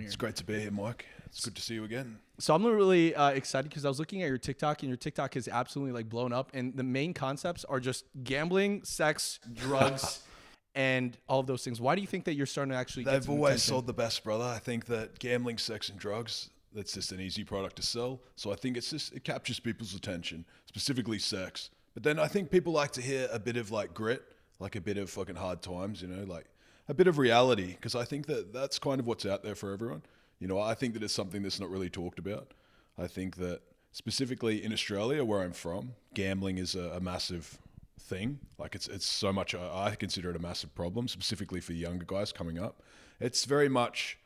here. It's great to be here, Mike. It's good to see you again. So I'm really excited because I was looking at your TikTok, and your TikTok is absolutely like blown up. And the main concepts are just gambling, sex, drugs, and all of those things. Why do you think that you're starting to actually get They've some always attention? sold the best, brother. I think that gambling, sex, and drugs, that's just an easy product to sell. So I think it captures people's attention, specifically sex. But then I think people like to hear a bit of like grit, like a bit of fucking hard times, like a bit of reality. Because I think that that's kind of what's out there for everyone. I think that it's something that's not really talked about. I think that specifically in Australia, where I'm from, gambling is a massive thing. Like it's so much, I consider it a massive problem, specifically for younger guys coming up. It's very much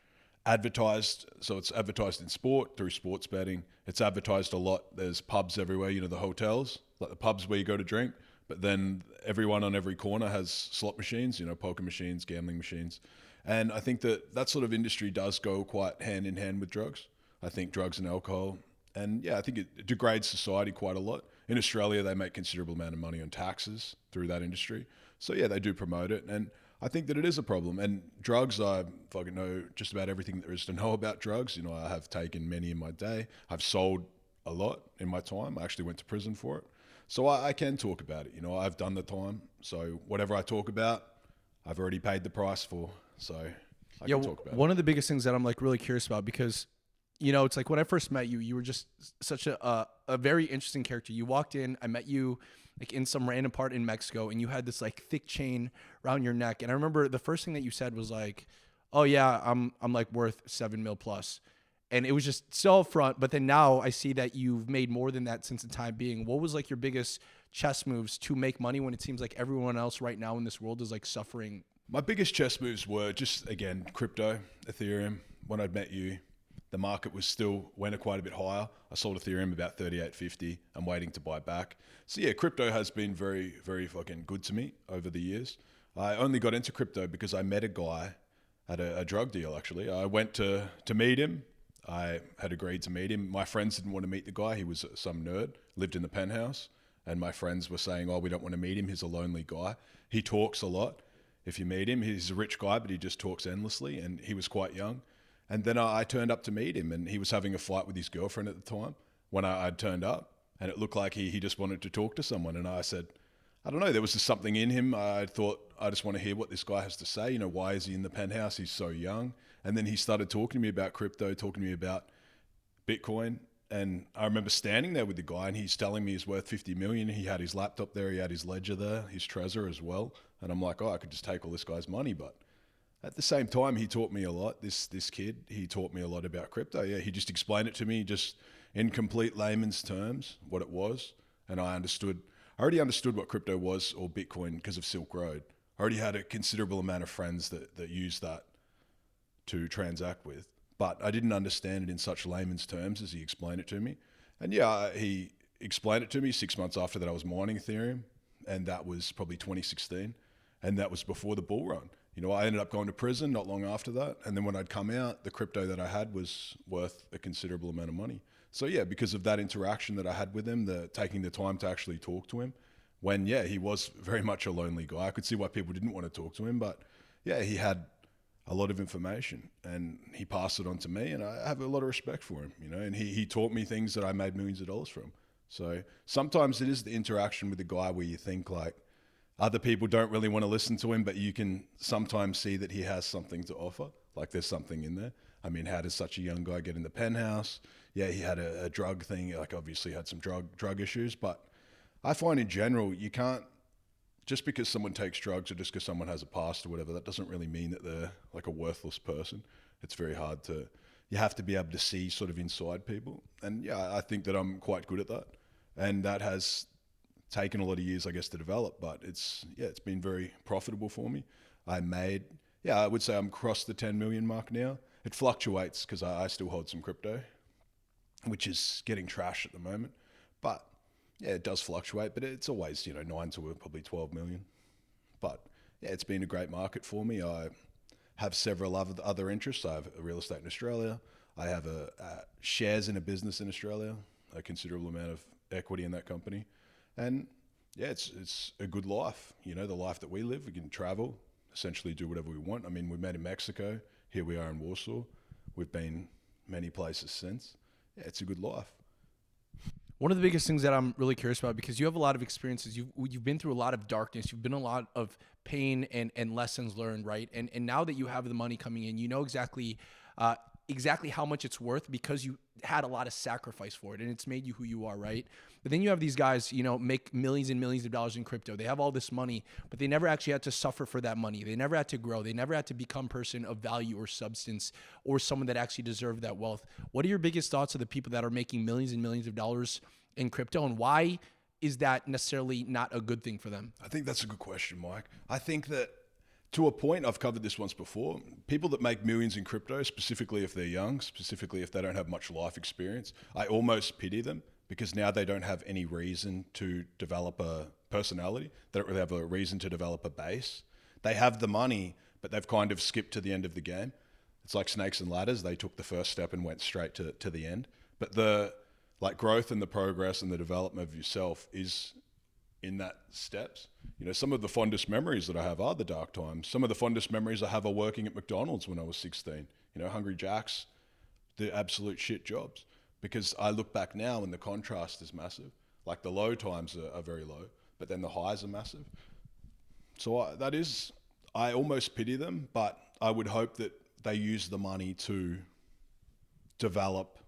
advertised. So it's advertised in sport, through sports betting. It's advertised a lot. There's pubs everywhere, the hotels, like the pubs where you go to drink. But then everyone on every corner has slot machines, poker machines, gambling machines. And I think that sort of industry does go quite hand in hand with drugs. I think drugs and alcohol. And yeah, I think it degrades society quite a lot. In Australia, they make considerable amount of money on taxes through that industry. So yeah, they do promote it. And I think that it is a problem. And drugs, I fucking know just about everything there is to know about drugs. I have taken many in my day. I've sold a lot in my time. I actually went to prison for it. So I can talk about it. I've done the time. So whatever I talk about, I've already paid the price for. So I can talk about one of the biggest things that I'm like really curious about, because it's like when I first met you, you were just such a very interesting character. You walked in, I met you like in some random part in Mexico, and you had this like thick chain around your neck. And I remember the first thing that you said was like, "Oh yeah, I'm like worth 7 mil plus." And it was just so upfront. But then now I see that you've made more than that since the time being. What was like your biggest chess moves to make money when it seems like everyone else right now in this world is like suffering? My biggest chess moves were just, again, crypto, Ethereum. When I met you, the market went quite a bit higher. I sold Ethereum about 38.50. I'm waiting to buy back. So yeah, crypto has been very, very fucking good to me over the years. I only got into crypto because I met a guy at a drug deal, actually. I went to meet him. I had agreed to meet him. My friends didn't want to meet the guy. He was some nerd, lived in the penthouse. And my friends were saying, "Oh, we don't want to meet him. He's a lonely guy. He talks a lot. If you meet him, he's a rich guy, but he just talks endlessly." And he was quite young. And then I turned up to meet him, and he was having a fight with his girlfriend at the time when I'd turned up. And it looked like he just wanted to talk to someone. And I said, I don't know, there was just something in him. I thought, I just want to hear what this guy has to say. Why is he in the penthouse? He's so young. And then he started talking to me about crypto, talking to me about Bitcoin. And I remember standing there with the guy, and he's telling me he's worth 50 million. He had his laptop there, he had his ledger there, his Trezor as well. And I'm like, I could just take all this guy's money. But at the same time, he taught me a lot. This kid, he taught me a lot about crypto. Yeah, he just explained it to me just in complete layman's terms, what it was. And I already understood what crypto was, or Bitcoin, because of Silk Road. I already had a considerable amount of friends that used that to transact with. But I didn't understand it in such layman's terms as he explained it to me. And yeah, he explained it to me 6 months after that I was mining Ethereum. And that was probably 2016. And that was before the bull run. I ended up going to prison not long after that. And then when I'd come out, the crypto that I had was worth a considerable amount of money. So yeah, because of that interaction that I had with him, taking the time to actually talk to him, when yeah, he was very much a lonely guy. I could see why people didn't want to talk to him, but yeah, he had a lot of information and he passed it on to me, and I have a lot of respect for him, and he taught me things that I made millions of dollars from. So sometimes it is the interaction with the guy where you think like other people don't really want to listen to him, but you can sometimes see that he has something to offer. Like there's something in there. I mean, how does such a young guy get in the penthouse? Yeah, he had a drug thing, like obviously had some drug issues, but I find in general, you can't, just because someone takes drugs or just because someone has a past or whatever, that doesn't really mean that they're like a worthless person. It's very hard you have to be able to see sort of inside people. And yeah, I think that I'm quite good at that. And that has taken a lot of years, I guess, to develop, but it's been very profitable for me. I would say I'm crossed the 10 million mark now. It fluctuates because I still hold some crypto, which is getting trash at the moment. But yeah, it does fluctuate, but it's always, 9 to probably 12 million. But yeah, it's been a great market for me. I have several other interests. I have a real estate in Australia. I have shares in a business in Australia, a considerable amount of equity in that company. And yeah, it's a good life. The life that we live, we can travel, essentially do whatever we want. I mean, we met in Mexico. Here we are in Warsaw. We've been many places since. Yeah, it's a good life. One of the biggest things that I'm really curious about, because you have a lot of experiences, you've been through a lot of darkness, you've been a lot of pain and lessons learned, right? And now that you have the money coming in, you know exactly how much it's worth because you had a lot of sacrifice for it and it's made you who you are, right? But then you have these guys, make millions and millions of dollars in crypto. They have all this money, but they never actually had to suffer for that money. They never had to grow. They never had to become a person of value or substance or someone that actually deserved that wealth. What are your biggest thoughts of the people that are making millions and millions of dollars in crypto, and why is that necessarily not a good thing for them? I think that's a good question, Mike. I think that to a point, I've covered this once before, people that make millions in crypto, specifically if they're young, specifically if they don't have much life experience, I almost pity them because now they don't have any reason to develop a personality. They don't really have a reason to develop a base. They have the money, but they've kind of skipped to the end of the game. It's like snakes and ladders. They took the first step and went straight to the end. But the growth and the progress and the development of yourself is in that steps. Some of the fondest memories that I have are the dark times. Some of the fondest memories I have are working at McDonald's when I was 16. Hungry Jacks, the absolute shit jobs. Because I look back now and the contrast is massive. Like the low times are very low, but then the highs are massive. So I almost pity them, but I would hope that they use the money to develop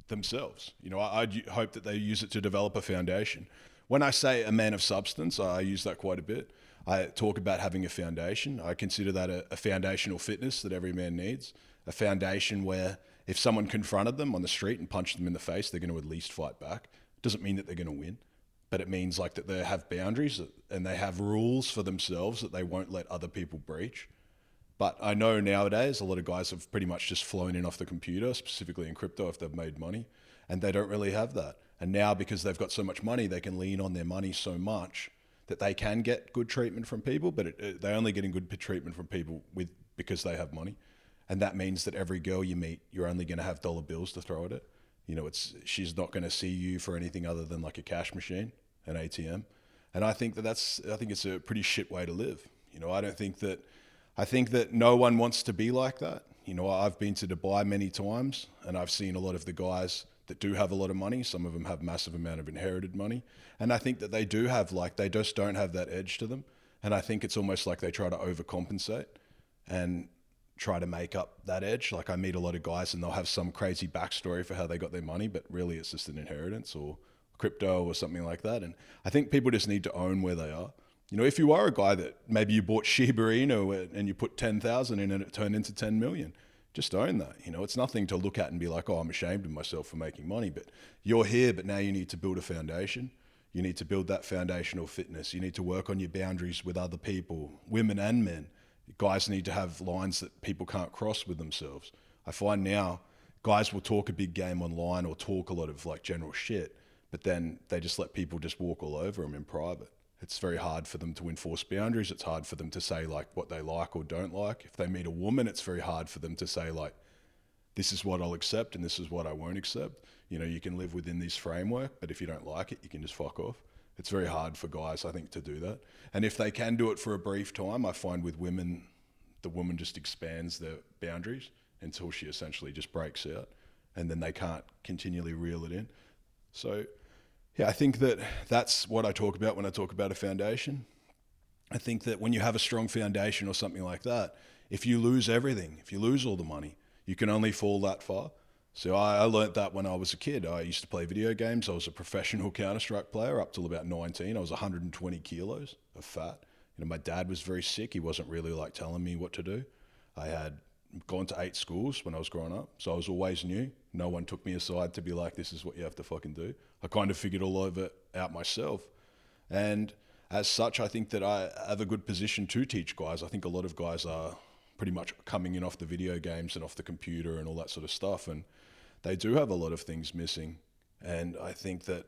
themselves. I'd hope that they use it to develop a foundation. When I say a man of substance, I use that quite a bit. I talk about having a foundation. I consider that a foundational fitness that every man needs. A foundation where if someone confronted them on the street and punched them in the face, they're going to at least fight back. It doesn't mean that they're going to win, but it means like that they have boundaries and they have rules for themselves that they won't let other people breach. But I know nowadays a lot of guys have pretty much just flown in off the computer, specifically in crypto if they've made money, and they don't really have that. And now because they've got so much money, they can lean on their money so much that they can get good treatment from people, but they're only getting good treatment from people because they have money. And that means that every girl you meet, you're only going to have dollar bills to throw at it. She's not going to see you for anything other than like a cash machine, an ATM. And I think it's a pretty shit way to live. I think that no one wants to be like that. I've been to Dubai many times and I've seen a lot of the guys that do have a lot of money. Some of them have massive amount of inherited money. And I think that they do have they just don't have that edge to them. And I think it's almost like they try to overcompensate and try to make up that edge. Like I meet a lot of guys and they'll have some crazy backstory for how they got their money, but really it's just an inheritance or crypto or something like that. And I think people just need to own where they are. If you are a guy that maybe you bought Shiba Inu and you put 10,000 in and it turned into 10 million, just own that. It's nothing to look at and be like, oh, I'm ashamed of myself for making money, but you're here, but now you need to build a foundation. You need to build that foundational fitness. You need to work on your boundaries with other people, women and men. Guys need to have lines that people can't cross with themselves. I find now guys will talk a big game online or talk a lot of like general shit, but then they just let people just walk all over them in private. It's very hard for them to enforce boundaries. It's hard for them to say like what they like or don't like. If they meet a woman, it's very hard for them to say like, this is what I'll accept and this is what I won't accept. You can live within this framework, but if you don't like it, you can just fuck off. It's very hard for guys, I think, to do that. And if they can do it for a brief time, I find with women, the woman just expands their boundaries until she essentially just breaks out and then they can't continually reel it in. So yeah, I think that that's what I talk about when I talk about a foundation. I think that when you have a strong foundation or something like that, if you lose everything, if you lose all the money, you can only fall that far. So I learned that when I was a kid. I used to play video games. I was a professional Counter-Strike player up till about 19. I was 120 kilos of fat. My dad was very sick. He wasn't really like telling me what to do. I had gone to 8 schools when I was growing up, so I was always new. No one took me aside to be like, this is what you have to fucking do. I kind of figured all of it out myself. And as such, I think that I have a good position to teach guys. I think a lot of guys are pretty much coming in off the video games and off the computer and all that sort of stuff. And they do have a lot of things missing. And I think that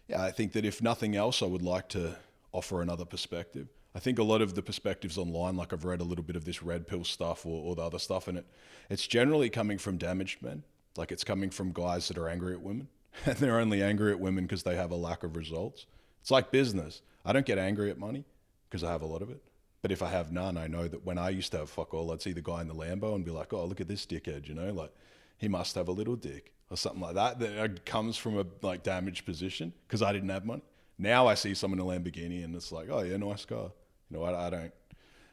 if nothing else, I would like to offer another perspective. I think a lot of the perspectives online, like I've read a little bit of this red pill stuff or the other stuff, and it's generally coming from damaged men. Like it's coming from guys that are angry at women. And they're only angry at women because they have a lack of results. It's like business. I don't get angry at money because I have a lot of it. But if I have none, I know that when I used to have fuck all, I'd see the guy in the Lambo and be like, oh, look at this dickhead, you know, like he must have a little dick or something like that. That comes from a like damaged position because I didn't have money. Now I see someone in a Lamborghini and it's like, oh yeah, nice car. You know, I don't.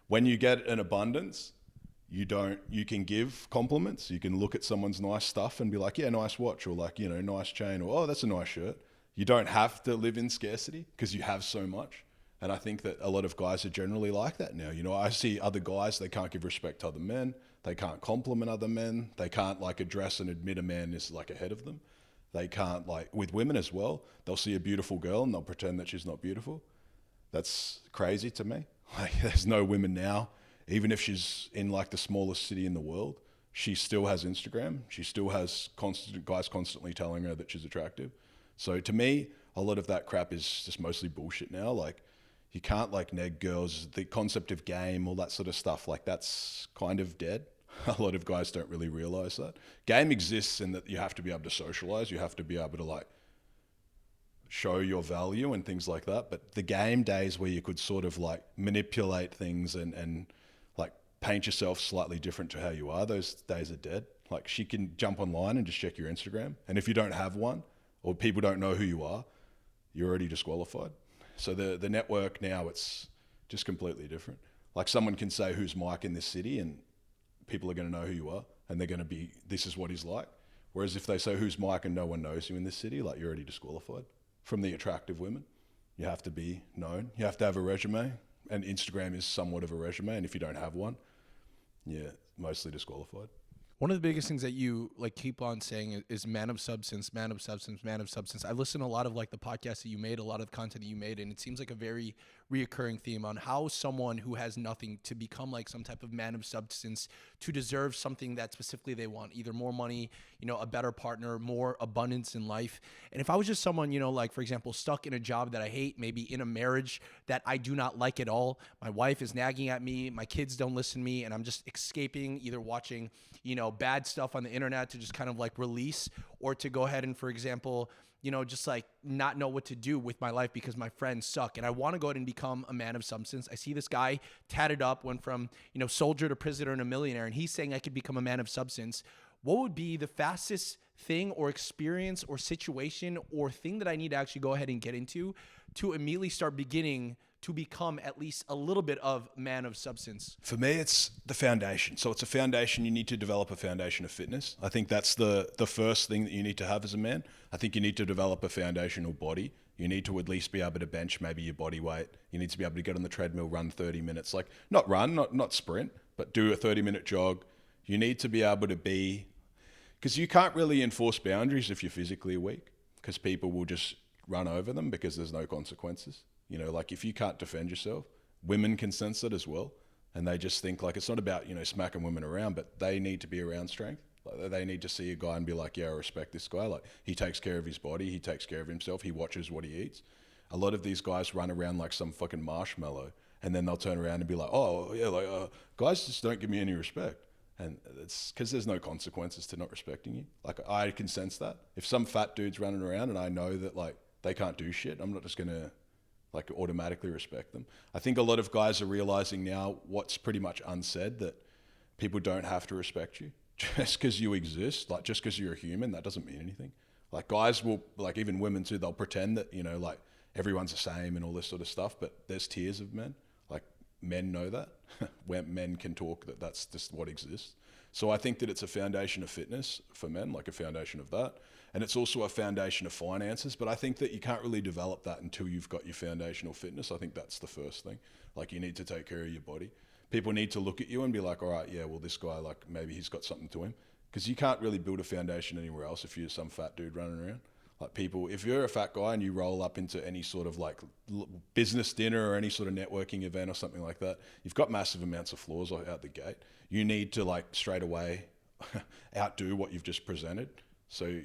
When you get an abundance, you can give compliments. You can look at someone's nice stuff and be like, yeah, nice watch, or like, you know, nice chain, or oh, that's a nice shirt. You don't have to live in scarcity because you have so much. And I think that a lot of guys are generally like that now. You know, I see other guys, they can't give respect to other men. They can't compliment other men. They can't like address and admit a man is like ahead of them. They can't like, with women as well, they'll see a beautiful girl and they'll pretend that she's not beautiful. That's crazy to me. Like there's no women now, even if she's in like the smallest city in the world, she still has Instagram. She still has guys constantly telling her that she's attractive. So to me, a lot of that crap is just mostly bullshit now. Like you can't like neg girls, the concept of game, all that sort of stuff, like that's kind of dead. A lot of guys don't really realize that. Game exists in that you have to be able to socialize. You have to be able to like show your value and things like that. But the game days where you could sort of like manipulate things and like paint yourself slightly different to how you are, those days are dead. Like she can jump online and just check your Instagram. And if you don't have one or people don't know who you are, you're already disqualified. So the network now, it's just completely different. Like someone can say, who's Mike in this city? And people are going to know who you are. And they're going to be, this is what he's like. Whereas if they say, who's Mike, and no one knows you in this city, like you're already disqualified. From the attractive women, you have to be known. You have to have a resume. And Instagram is somewhat of a resume. And if you don't have one, yeah, mostly disqualified. One of the biggest things that you like keep on saying is man of substance, man of substance, man of substance. I listen to a lot of like the podcasts that you made, a lot of the content that you made, and it seems like a very reoccurring theme on how someone who has nothing to become like some type of man of substance to deserve something that specifically they want, either more money, you know, a better partner, more abundance in life. And if I was just someone, you know, like for example, stuck in a job that I hate, maybe in a marriage that I do not like at all, my wife is nagging at me, my kids don't listen to me, and I'm just escaping, either watching, you know, bad stuff on the internet to just kind of like release, or to go ahead and, for example, you know, just like not know what to do with my life because my friends suck. And I want to go ahead and become a man of substance. I see this guy tatted up, went from, you know, soldier to prisoner and a millionaire, and he's saying I could become a man of substance. What would be the fastest thing or experience or situation or thing that I need to actually go ahead and get into to immediately start beginning to become at least a little bit of man of substance? For me, it's the foundation. So it's a foundation. You need to develop a foundation of fitness. I think that's the first thing that you need to have as a man. I think you need to develop a foundational body. You need to at least be able to bench maybe your body weight. You need to be able to get on the treadmill, run 30 minutes. Like not run, not sprint, but do a 30-minute jog. You need to be able to be, because you can't really enforce boundaries if you're physically weak, because people will just run over them because there's no consequences. You know, like if you can't defend yourself, women can sense it as well. And they just think like, it's not about, you know, smacking women around, but they need to be around strength. Like they need to see a guy and be like, yeah, I respect this guy. Like he takes care of his body. He takes care of himself. He watches what he eats. A lot of these guys run around like some fucking marshmallow, and then they'll turn around and be like, oh yeah, like guys just don't give me any respect. And it's because there's no consequences to not respecting you. Like I can sense that. If some fat dude's running around and I know that like they can't do shit, I'm not just going to like automatically respect them. I think a lot of guys are realizing now what's pretty much unsaid, that people don't have to respect you just because you exist. Like just because you're a human, that doesn't mean anything. Like guys will, like even women too, they'll pretend that, you know, like everyone's the same and all this sort of stuff, but there's tiers of men. Like men know that. Where men can talk that that's just what exists. So I think that it's a foundation of fitness for men, like a foundation of that. And it's also a foundation of finances. But I think that you can't really develop that until you've got your foundational fitness. I think that's the first thing. Like you need to take care of your body. People need to look at you and be like, all right, yeah, well, this guy, like maybe he's got something to him. Because you can't really build a foundation anywhere else if you're some fat dude running around. Like people, if you're a fat guy and you roll up into any sort of like business dinner or any sort of networking event or something like that, you've got massive amounts of flaws out the gate. You need to like straight away outdo what you've just presented. So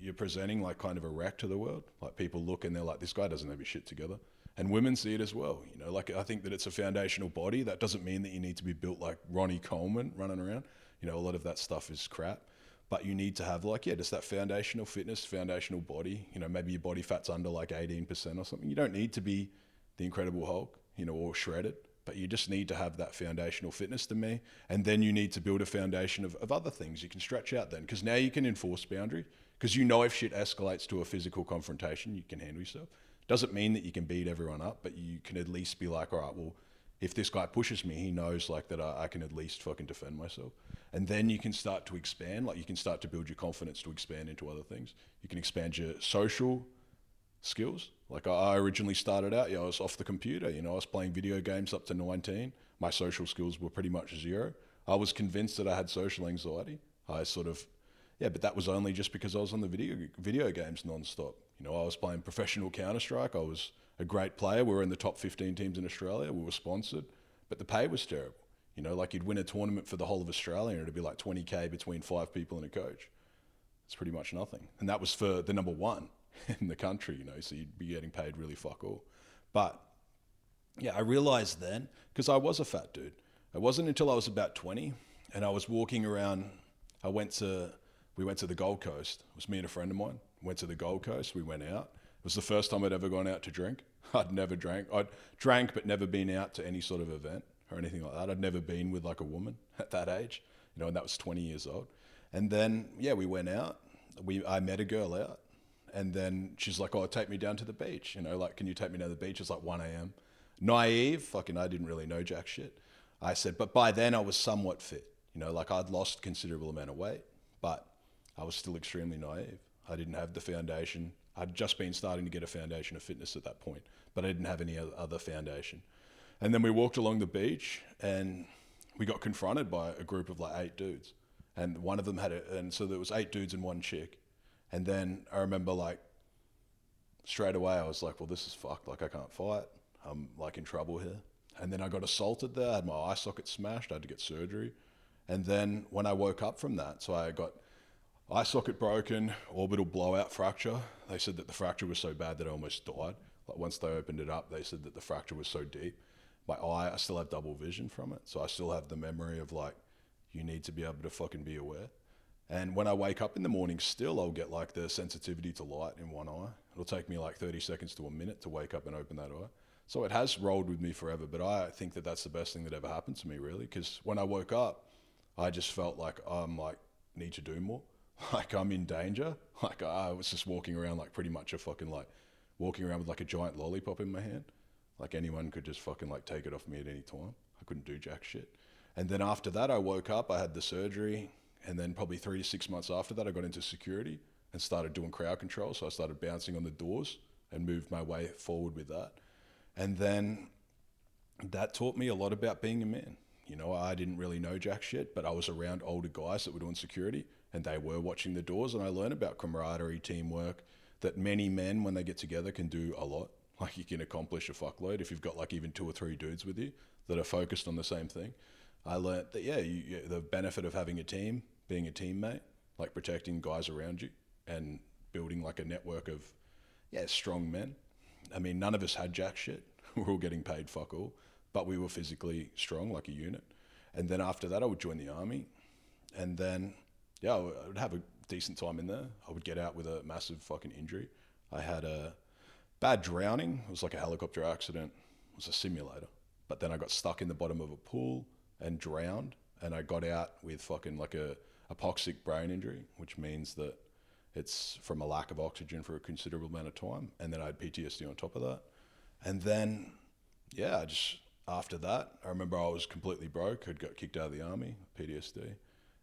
you're presenting like kind of a wreck to the world. Like people look and they're like, this guy doesn't have his shit together. And women see it as well. You know, like I think that it's a foundational body. That doesn't mean that you need to be built like Ronnie Coleman running around. You know, a lot of that stuff is crap. But you need to have like, yeah, just that foundational fitness, foundational body. You know, maybe your body fat's under like 18% or something. You don't need to be the Incredible Hulk, you know, or shredded. but you just need to have that foundational fitness to me. And then you need to build a foundation of other things you can stretch out then, because now you can enforce boundaries, because you know if shit escalates to a physical confrontation, you can handle yourself. Doesn't mean that you can beat everyone up, but you can at least be like, all right, well, if this guy pushes me, he knows like that I can at least fucking defend myself. And then you can start to expand, like you can start to build your confidence to expand into other things. You can expand your social skills. Like I originally started out, I was off the computer, I was playing video games up to 19. My social skills were pretty much zero. I was convinced that I had social anxiety. But that was only just because I was on the video games nonstop. I was playing professional Counter-Strike. I was a great player. We were in the top 15 teams in Australia. We were sponsored, but the pay was terrible. Like you'd win a tournament for the whole of Australia and it'd be like 20K between 5 people and a coach. It's pretty much nothing. And that was for the number one in the country, so you'd be getting paid really fuck all. But yeah, I realized then, because I was a fat dude, it wasn't until I was about 20 and I was walking around, we went to the Gold Coast. It was me and a friend of mine. Went to the Gold Coast, we went out. It was the first time I'd ever gone out to drink. I'd never drank. I'd drank but never been out to any sort of event or anything like that. I'd never been with like a woman at that age, and that was 20 years old. And then, we went out. I met a girl out. And then she's like, oh, take me down to the beach. Like, can you take me down to the beach? It's like 1 a.m. Naive, I didn't really know jack shit. I said, but by then I was somewhat fit. Like I'd lost a considerable amount of weight, but I was still extremely naive. I didn't have the foundation. I'd just been starting to get a foundation of fitness at that point, but I didn't have any other foundation. And then we walked along the beach and we got confronted by a group of like 8 dudes. And one of them and so there was 8 dudes and 1 chick. And then I remember like straight away I was like, well, this is fucked. Like I can't fight. I'm like in trouble here. And then I got assaulted there. I had my eye socket smashed. I had to get surgery. And then when I woke up from that, so I got eye socket broken, orbital blowout fracture. They said that the fracture was so bad that I almost died. Like once they opened it up, they said that the fracture was so deep. My eye, I still have double vision from it. So I still have the memory of like, you need to be able to fucking be aware. And when I wake up in the morning still, I'll get like the sensitivity to light in one eye. It'll take me like 30 seconds to a minute to wake up and open that eye. So it has rolled with me forever, but I think that that's the best thing that ever happened to me really. Because when I woke up, I just felt like I'm like, need to do more. Like I'm in danger. Like I was just walking around like pretty much walking around with like a giant lollipop in my hand. Like anyone could just fucking like take it off me at any time. I couldn't do jack shit. And then after that, I woke up, I had the surgery. And then probably 3 to 6 months after that, I got into security and started doing crowd control. So I started bouncing on the doors and moved my way forward with that. And then that taught me a lot about being a man. I didn't really know jack shit, but I was around older guys that were doing security and they were watching the doors, and I learned about camaraderie, teamwork, that many men, when they get together, can do a lot. Like you can accomplish a fuckload if you've got like even 2 or 3 dudes with you that are focused on the same thing. I learned that, the benefit of having a team, being a teammate, like protecting guys around you and building like a network of, strong men. I mean, none of us had jack shit. We were all getting paid fuck all, but we were physically strong like a unit. And then after that, I would join the army. And then, I would have a decent time in there. I would get out with a massive fucking injury. I had a bad drowning. It was like a helicopter accident. It was a simulator. But then I got stuck in the bottom of a pool and drowned, and I got out with fucking like a hypoxic brain injury, which means that it's from a lack of oxygen for a considerable amount of time. And then I had PTSD on top of that. And then, after that, I remember I was completely broke. I'd got kicked out of the army, PTSD.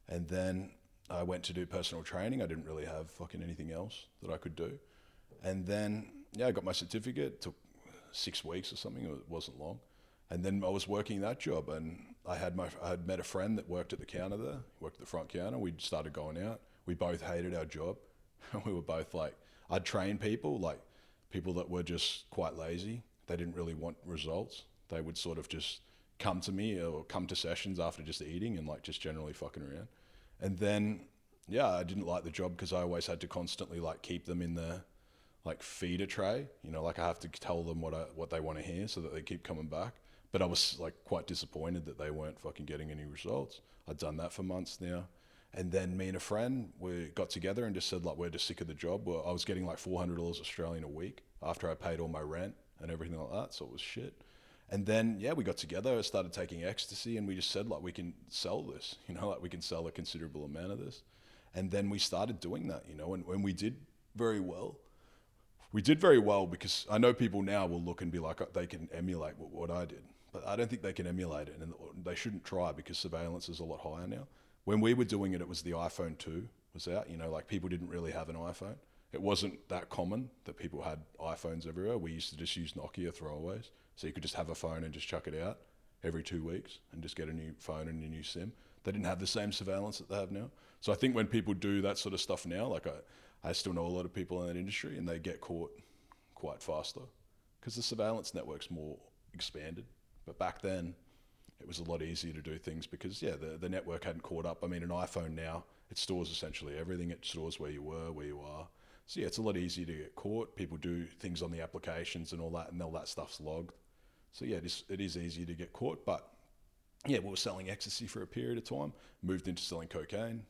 And then I went to do personal training. I didn't really have fucking anything else that I could do. And then, I got my certificate. It took 6 weeks or something. It wasn't long. And then I was working that job, and I had met a friend that worked at the counter there, worked at the front counter. We started going out. We both hated our job. We were both like, I'd train people, like people that were just quite lazy. They didn't really want results. They would sort of just come to me or come to sessions after just eating and like just generally fucking around. And then, I didn't like the job because I always had to constantly like keep them in the like feeder tray. Like I have to tell them what they want to hear so that they keep coming back. But I was like quite disappointed that they weren't fucking getting any results. I'd done that for months now. And then me and a friend, we got together and just said like, we're just sick of the job. Well, I was getting like $400 Australian a week after I paid all my rent and everything like that. So it was shit. And then, yeah, we got together, started taking ecstasy, and we just said, like, we can sell this, like we can sell a considerable amount of this. And then we started doing that, and when we did very well, because I know people now will look and be like, they can emulate what I did. But I don't think they can emulate it, and they shouldn't try because surveillance is a lot higher now. When we were doing it, it was the iPhone 2 was out, like people didn't really have an iPhone. It wasn't that common that people had iPhones everywhere. We used to just use Nokia throwaways. So you could just have a phone and just chuck it out every 2 weeks and just get a new phone and a new SIM. They didn't have the same surveillance that they have now. So I think when people do that sort of stuff now, like I still know a lot of people in that industry and they get caught quite faster because the surveillance network's more expanded. But back then, it was a lot easier to do things because, yeah, the network hadn't caught up. I mean, an iPhone now, it stores essentially everything. It stores where you were, where you are. So, yeah, it's a lot easier to get caught. People do things on the applications and all that stuff's logged. So, yeah, it is easier to get caught. But, yeah, we were selling ecstasy for a period of time, moved into selling cocaine,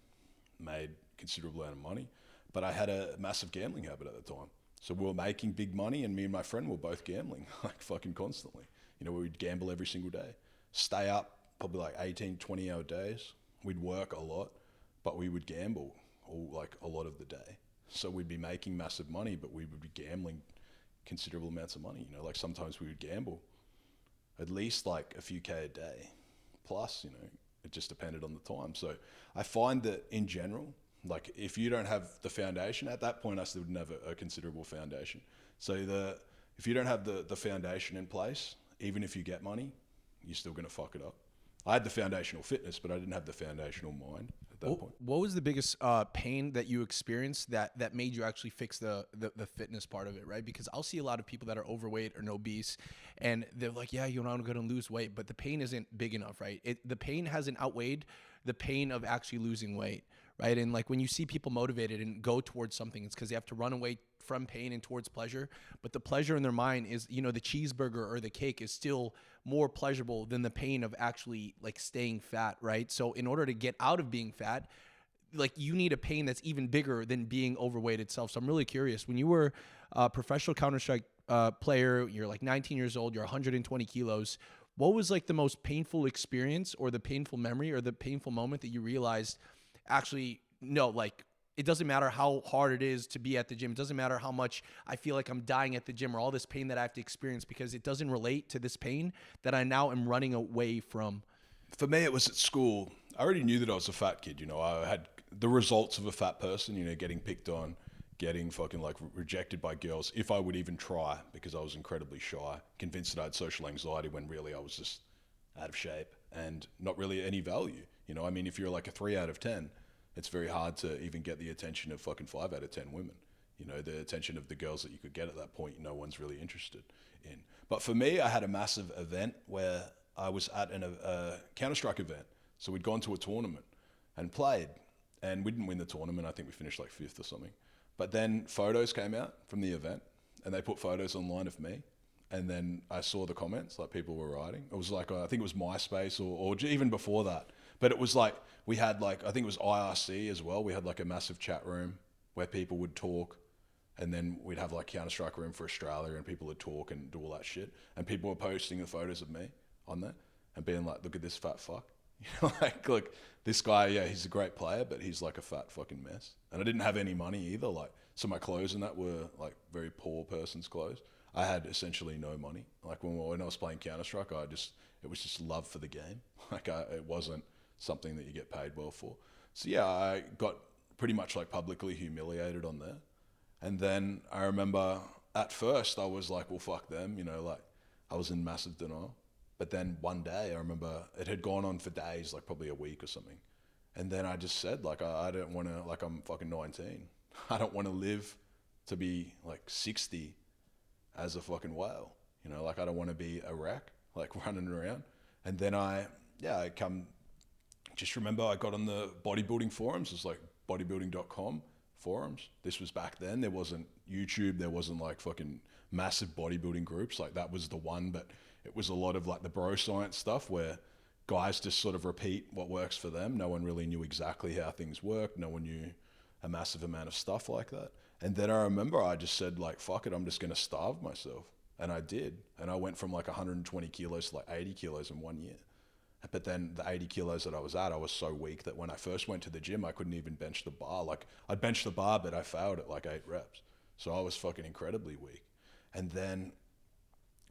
made a considerable amount of money. But I had a massive gambling habit at the time. So we were making big money and me and my friend were both gambling, like fucking constantly. We would gamble every single day. Stay up probably like 18, 20-hour days. We'd work a lot, but we would gamble like a lot of the day. So we'd be making massive money, but we would be gambling considerable amounts of money. Like sometimes we would gamble at least like a few K a day. Plus, it just depended on the time. So I find that in general, like if you don't have the foundation, at that point I still didn't have a considerable foundation. So if you don't have the foundation in place, even if you get money, you're still going to fuck it up. I had the foundational fitness, but I didn't have the foundational mind at that point. What was the biggest pain that you experienced that made you actually fix the fitness part of it, right? Because I'll see a lot of people that are overweight or obese, and they're like, yeah, I'm going to lose weight, but the pain isn't big enough, right? The pain hasn't outweighed the pain of actually losing weight, right? And like when you see people motivated and go towards something, it's because they have to run away from pain and towards pleasure. But the pleasure in their mind is, the cheeseburger or the cake is still more pleasurable than the pain of actually like staying fat, right? So in order to get out of being fat, like you need a pain that's even bigger than being overweight itself. So I'm really curious, when you were a professional Counter-Strike player, you're like 19 years old, you're 120 kilos. What was like the most painful experience or the painful memory or the painful moment that you realized actually, no, like it doesn't matter how hard it is to be at the gym. It doesn't matter how much I feel like I'm dying at the gym or all this pain that I have to experience because it doesn't relate to this pain that I now am running away from. For me, it was at school. I already knew that I was a fat kid. I had the results of a fat person, getting picked on, getting fucking like rejected by girls if I would even try because I was incredibly shy, convinced that I had social anxiety when really I was just out of shape and not really any value. I mean, if you're like a 3 out of 10, it's very hard to even get the attention of fucking 5 out of 10 women. The attention of the girls that you could get at that point, no one's really interested in. But for me, I had a massive event where I was at a Counter-Strike event. So we'd gone to a tournament and played, and we didn't win the tournament. I think we finished like 5th or something. But then photos came out from the event, and they put photos online of me. And then I saw the comments, like people were writing. It was like, I think it was MySpace or even before that. But it was like, we had like, I think it was IRC as well. We had like a massive chat room where people would talk, and then we'd have like Counter-Strike room for Australia and people would talk and do all that shit. And people were posting the photos of me on there and being like, look at this fat fuck. Like, look, this guy, yeah, he's a great player, but he's like a fat fucking mess. And I didn't have any money either. Like, so my clothes and that were like very poor person's clothes. I had essentially no money. Like when I was playing Counter-Strike, it was just love for the game. Like it wasn't something that you get paid well for. So yeah, I got pretty much like publicly humiliated on there. And then I remember at first I was like, well, fuck them, like I was in massive denial. But then one day I remember it had gone on for days, like probably a week or something. And then I just said, like, I don't want to, like I'm fucking 19. I don't want to live to be like 60 as a fucking whale. Like I don't want to be a wreck, like running around. And then just remember I got on the bodybuilding forums. It's like bodybuilding.com forums. This was back then. There wasn't YouTube. There wasn't like fucking massive bodybuilding groups. Like that was the one, but it was a lot of like the bro science stuff where guys just sort of repeat what works for them. No one really knew exactly how things worked. No one knew a massive amount of stuff like that. And then I remember I just said like, fuck it, I'm just going to starve myself. And I did. And I went from like 120 kilos to like 80 kilos in 1 year. But then the 80 kilos that I was at, I was so weak that when I first went to the gym, I couldn't even bench the bar. Like I'd bench the bar, but I failed at like 8 reps. So I was fucking incredibly weak. And then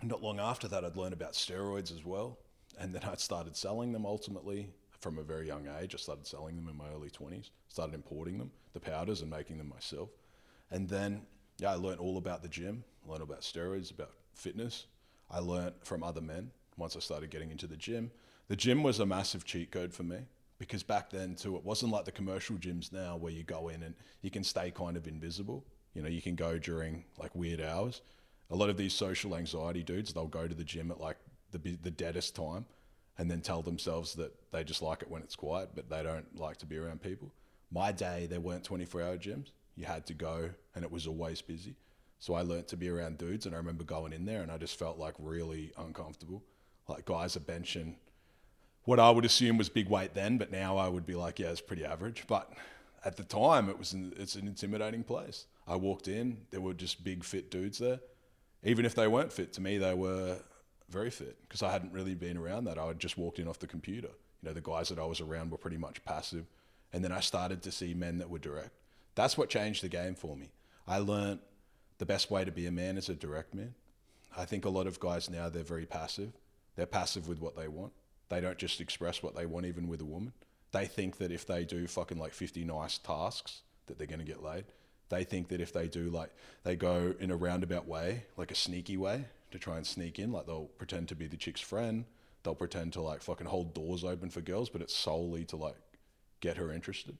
not long after that, I'd learned about steroids as well. And then I started selling them ultimately from a very young age. I started selling them in my early 20s, started importing them, the powders, and making them myself. And then, yeah, I learned all about the gym, learned about steroids, about fitness. I learned from other men once I started getting into the gym. The gym was a massive cheat code for me because back then too, it wasn't like the commercial gyms now where you go in and you can stay kind of invisible. You know, you can go during like weird hours. A lot of these social anxiety dudes, they'll go to the gym at like the deadest time and then tell themselves that they just like it when it's quiet, but they don't like to be around people. My day, there weren't 24-hour gyms. You had to go and it was always busy. So I learned to be around dudes, and I remember going in there and I just felt like really uncomfortable. Like guys are benching what I would assume was big weight then, but now I would be like, yeah, it's pretty average. But at the time, it's an intimidating place. I walked in, there were just big fit dudes there. Even if they weren't fit, to me, they were very fit because I hadn't really been around that. I had just walked in off the computer. You know, the guys that I was around were pretty much passive. And then I started to see men that were direct. That's what changed the game for me. I learned the best way to be a man is a direct man. I think a lot of guys now, they're very passive. They're passive with what they want. They don't just express what they want even with a woman. They think that if they do fucking like 50 nice tasks that they're going to get laid. They think that if they do like, they go in a roundabout way, like a sneaky way to try and sneak in, like they'll pretend to be the chick's friend. They'll pretend to like fucking hold doors open for girls, but it's solely to like get her interested.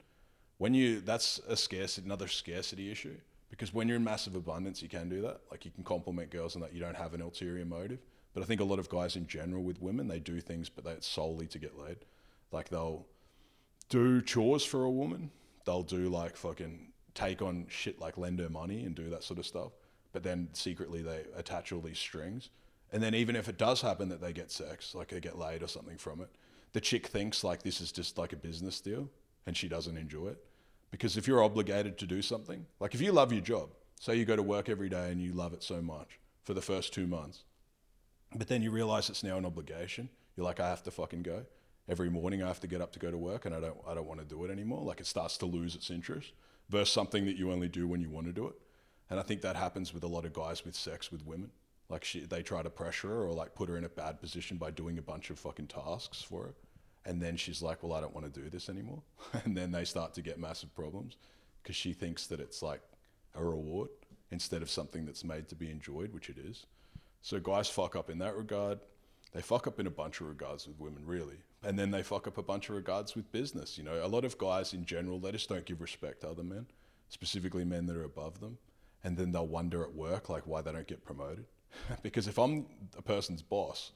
That's another scarcity issue. Because when you're in massive abundance, you can do that. Like you can compliment girls and that you don't have an ulterior motive. But I think a lot of guys in general with women, they do things, but it's solely to get laid. Like they'll do chores for a woman. They'll do like fucking take on shit like lend her money and do that sort of stuff. But then secretly they attach all these strings. And then even if it does happen that they get sex, like they get laid or something from it, the chick thinks like this is just like a business deal and she doesn't enjoy it. Because if you're obligated to do something, like if you love your job, say you go to work every day and you love it so much for the first 2 months, but then you realize it's now an obligation. You're like, I have to fucking go. Every morning I have to get up to go to work and I don't want to do it anymore. Like it starts to lose its interest versus something that you only do when you want to do it. And I think that happens with a lot of guys with sex with women. Like they try to pressure her or like put her in a bad position by doing a bunch of fucking tasks for her. And then she's like, well, I don't want to do this anymore. And then they start to get massive problems because she thinks that it's like a reward instead of something that's made to be enjoyed, which it is. So guys fuck up in that regard. They fuck up in a bunch of regards with women, really. And then they fuck up a bunch of regards with business. You know, a lot of guys in general, they just don't give respect to other men, specifically men that are above them. And then they'll wonder at work, like, why they don't get promoted. Because if I'm a person's boss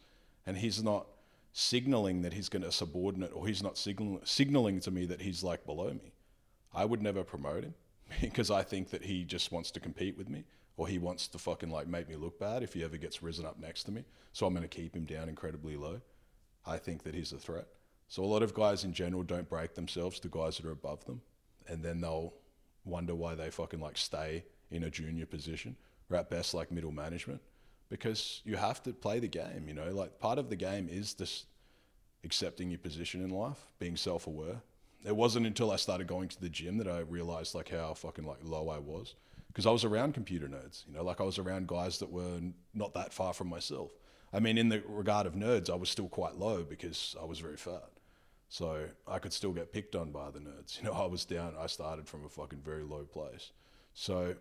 and he's not signaling that he's going to subordinate or he's not signaling to me that he's like below me, I would never promote him because I think that he just wants to compete with me or he wants to fucking like make me look bad if he ever gets risen up next to me. So I'm going to keep him down incredibly low. I think that he's a threat. So a lot of guys in general don't break themselves to guys that are above them. And then they'll wonder why they fucking like stay in a junior position or at best like middle management. Because you have to play the game, you know, like part of the game is this accepting your position in life, being self-aware. It wasn't until I started going to the gym that I realized like how fucking like low I was. Because I was around computer nerds, you know, like I was around guys that were not that far from myself. I mean, in the regard of nerds, I was still quite low because I was very fat. So I could still get picked on by the nerds. You know, I started from a fucking very low place. So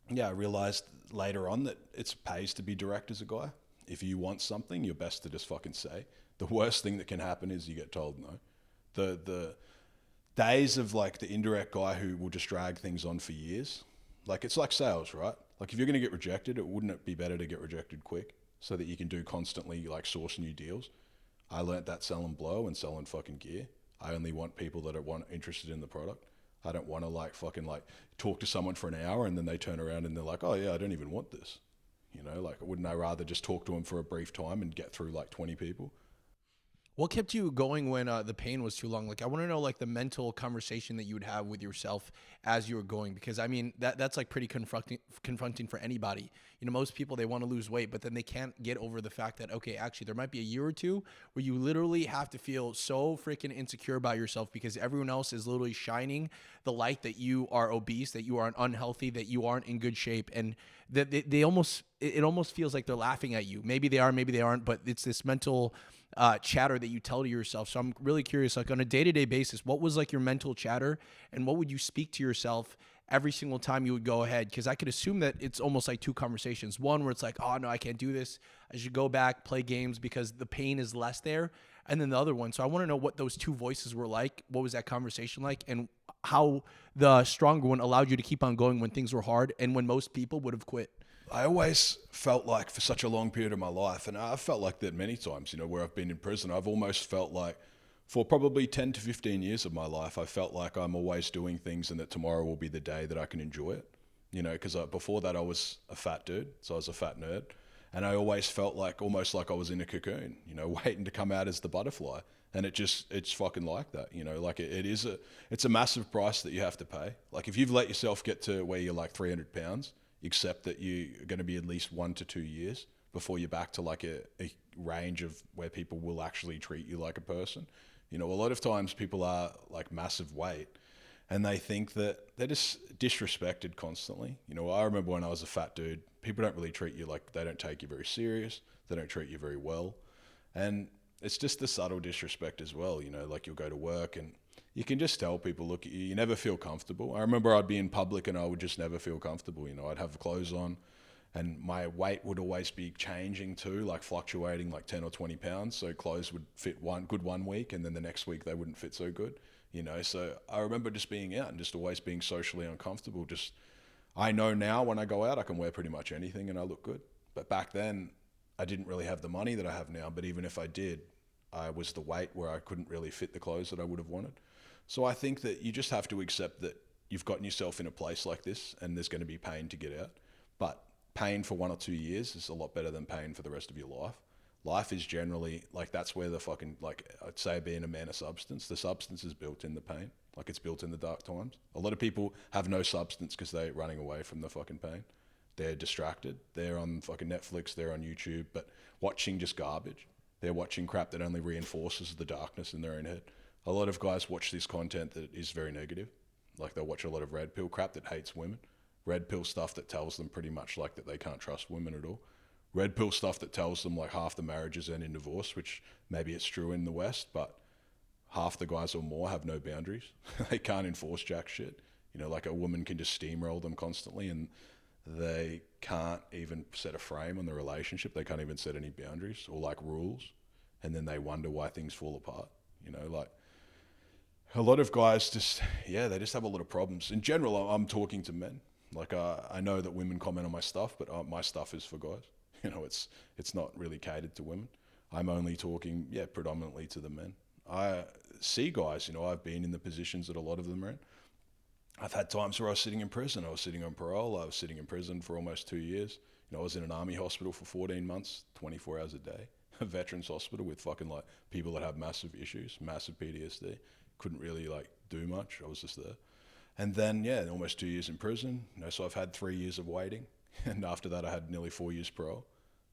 yeah, I realized later on that it pays to be direct as a guy. If you want something, you're best to just fucking say. The worst thing that can happen is you get told no. The days of like the indirect guy who will just drag things on for years, like it's like sales, right? Like if you're going to get rejected, wouldn't it be better to get rejected quick so that you can do constantly like source new deals? I learnt that selling blow and selling fucking gear. I only want people that are interested in the product. I don't want to like fucking like talk to someone for an hour and then they turn around and they're like, oh yeah, I don't even want this. You know, like wouldn't I rather just talk to them for a brief time and get through like 20 people? What kept you going when the pain was too long? Like, I want to know like the mental conversation that you would have with yourself as you were going, because I mean that's like pretty confronting for anybody. You know, most people they want to lose weight, but then they can't get over the fact that okay, actually there might be a year or two where you literally have to feel so freaking insecure about yourself because everyone else is literally shining the light that you are obese, that you are unhealthy, that you aren't in good shape, and that they almost it almost feels like they're laughing at you. Maybe they are, maybe they aren't, but it's this mental chatter that you tell to yourself. So I'm really curious, like on a day-to-day basis, what was like your mental chatter and what would you speak to yourself every single time you would go ahead? Because I could assume that it's almost like two conversations. One where it's like, oh no, I can't do this. I should go back, play games because the pain is less there. And then the other one. So I want to know what those two voices were like. What was that conversation like? And how the stronger one allowed you to keep on going when things were hard and when most people would have quit. I always felt like for such a long period of my life, and I've felt like that many times, where I've been in prison, I've almost felt like for probably 10 to 15 years of my life, I felt like I'm always doing things and that tomorrow will be the day that I can enjoy it. Because before that I was a fat dude, so I was a fat nerd. And I always felt like almost like I was in a cocoon, waiting to come out as the butterfly. And it's fucking like that, like it's a massive price that you have to pay. Like if you've let yourself get to where you're like 300 pounds, except that you're going to be at least 1 to 2 years before you're back to like a range of where people will actually treat you like a person. A lot of times people are like massive weight and they think that they're just disrespected constantly. I remember when I was a fat dude, people don't really treat you like, they don't take you very serious. They don't treat you very well. And it's just the subtle disrespect as well. Like you'll go to work and you can just tell people look at you, you never feel comfortable. I remember I'd be in public and I would just never feel comfortable. I'd have clothes on and my weight would always be changing too, like fluctuating like 10 or 20 pounds. So clothes would fit one week and then the next week they wouldn't fit so good, So I remember just being out and just always being socially uncomfortable. Just, I know now when I go out, I can wear pretty much anything and I look good. But back then I didn't really have the money that I have now. But even if I did, I was the weight where I couldn't really fit the clothes that I would have wanted. So I think that you just have to accept that you've gotten yourself in a place like this and there's going to be pain to get out. But pain for 1 or 2 years is a lot better than pain for the rest of your life. Life is generally like, that's where the fucking, like I'd say being a man of substance, the substance is built in the pain. Like it's built in the dark times. A lot of people have no substance because they're running away from the fucking pain. They're distracted. They're on fucking Netflix. They're on YouTube, but watching just garbage. They're watching crap that only reinforces the darkness in their own head. A lot of guys watch this content that is very negative. Like they'll watch a lot of red pill crap that hates women. Red pill stuff that tells them pretty much like that they can't trust women at all. Red pill stuff that tells them like half the marriages end in divorce, which maybe it's true in the West, but half the guys or more have no boundaries. They can't enforce jack shit. Like a woman can just steamroll them constantly and they can't even set a frame on the relationship. They can't even set any boundaries or like rules. And then they wonder why things fall apart. Like a lot of guys just, they just have a lot of problems. In general, I'm talking to men. Like I know that women comment on my stuff, but my stuff is for guys. It's not really catered to women. I'm only talking, predominantly to the men. I see guys, I've been in the positions that a lot of them are in. I've had times where I was sitting in prison. I was sitting on parole. I was sitting in prison for almost 2 years. I was in an army hospital for 14 months, 24 hours a day. A veterans hospital with fucking like people that have massive issues, massive PTSD. Couldn't really like do much. I was just there. And then, almost 2 years in prison. So I've had 3 years of waiting. And after that, I had nearly 4 years parole.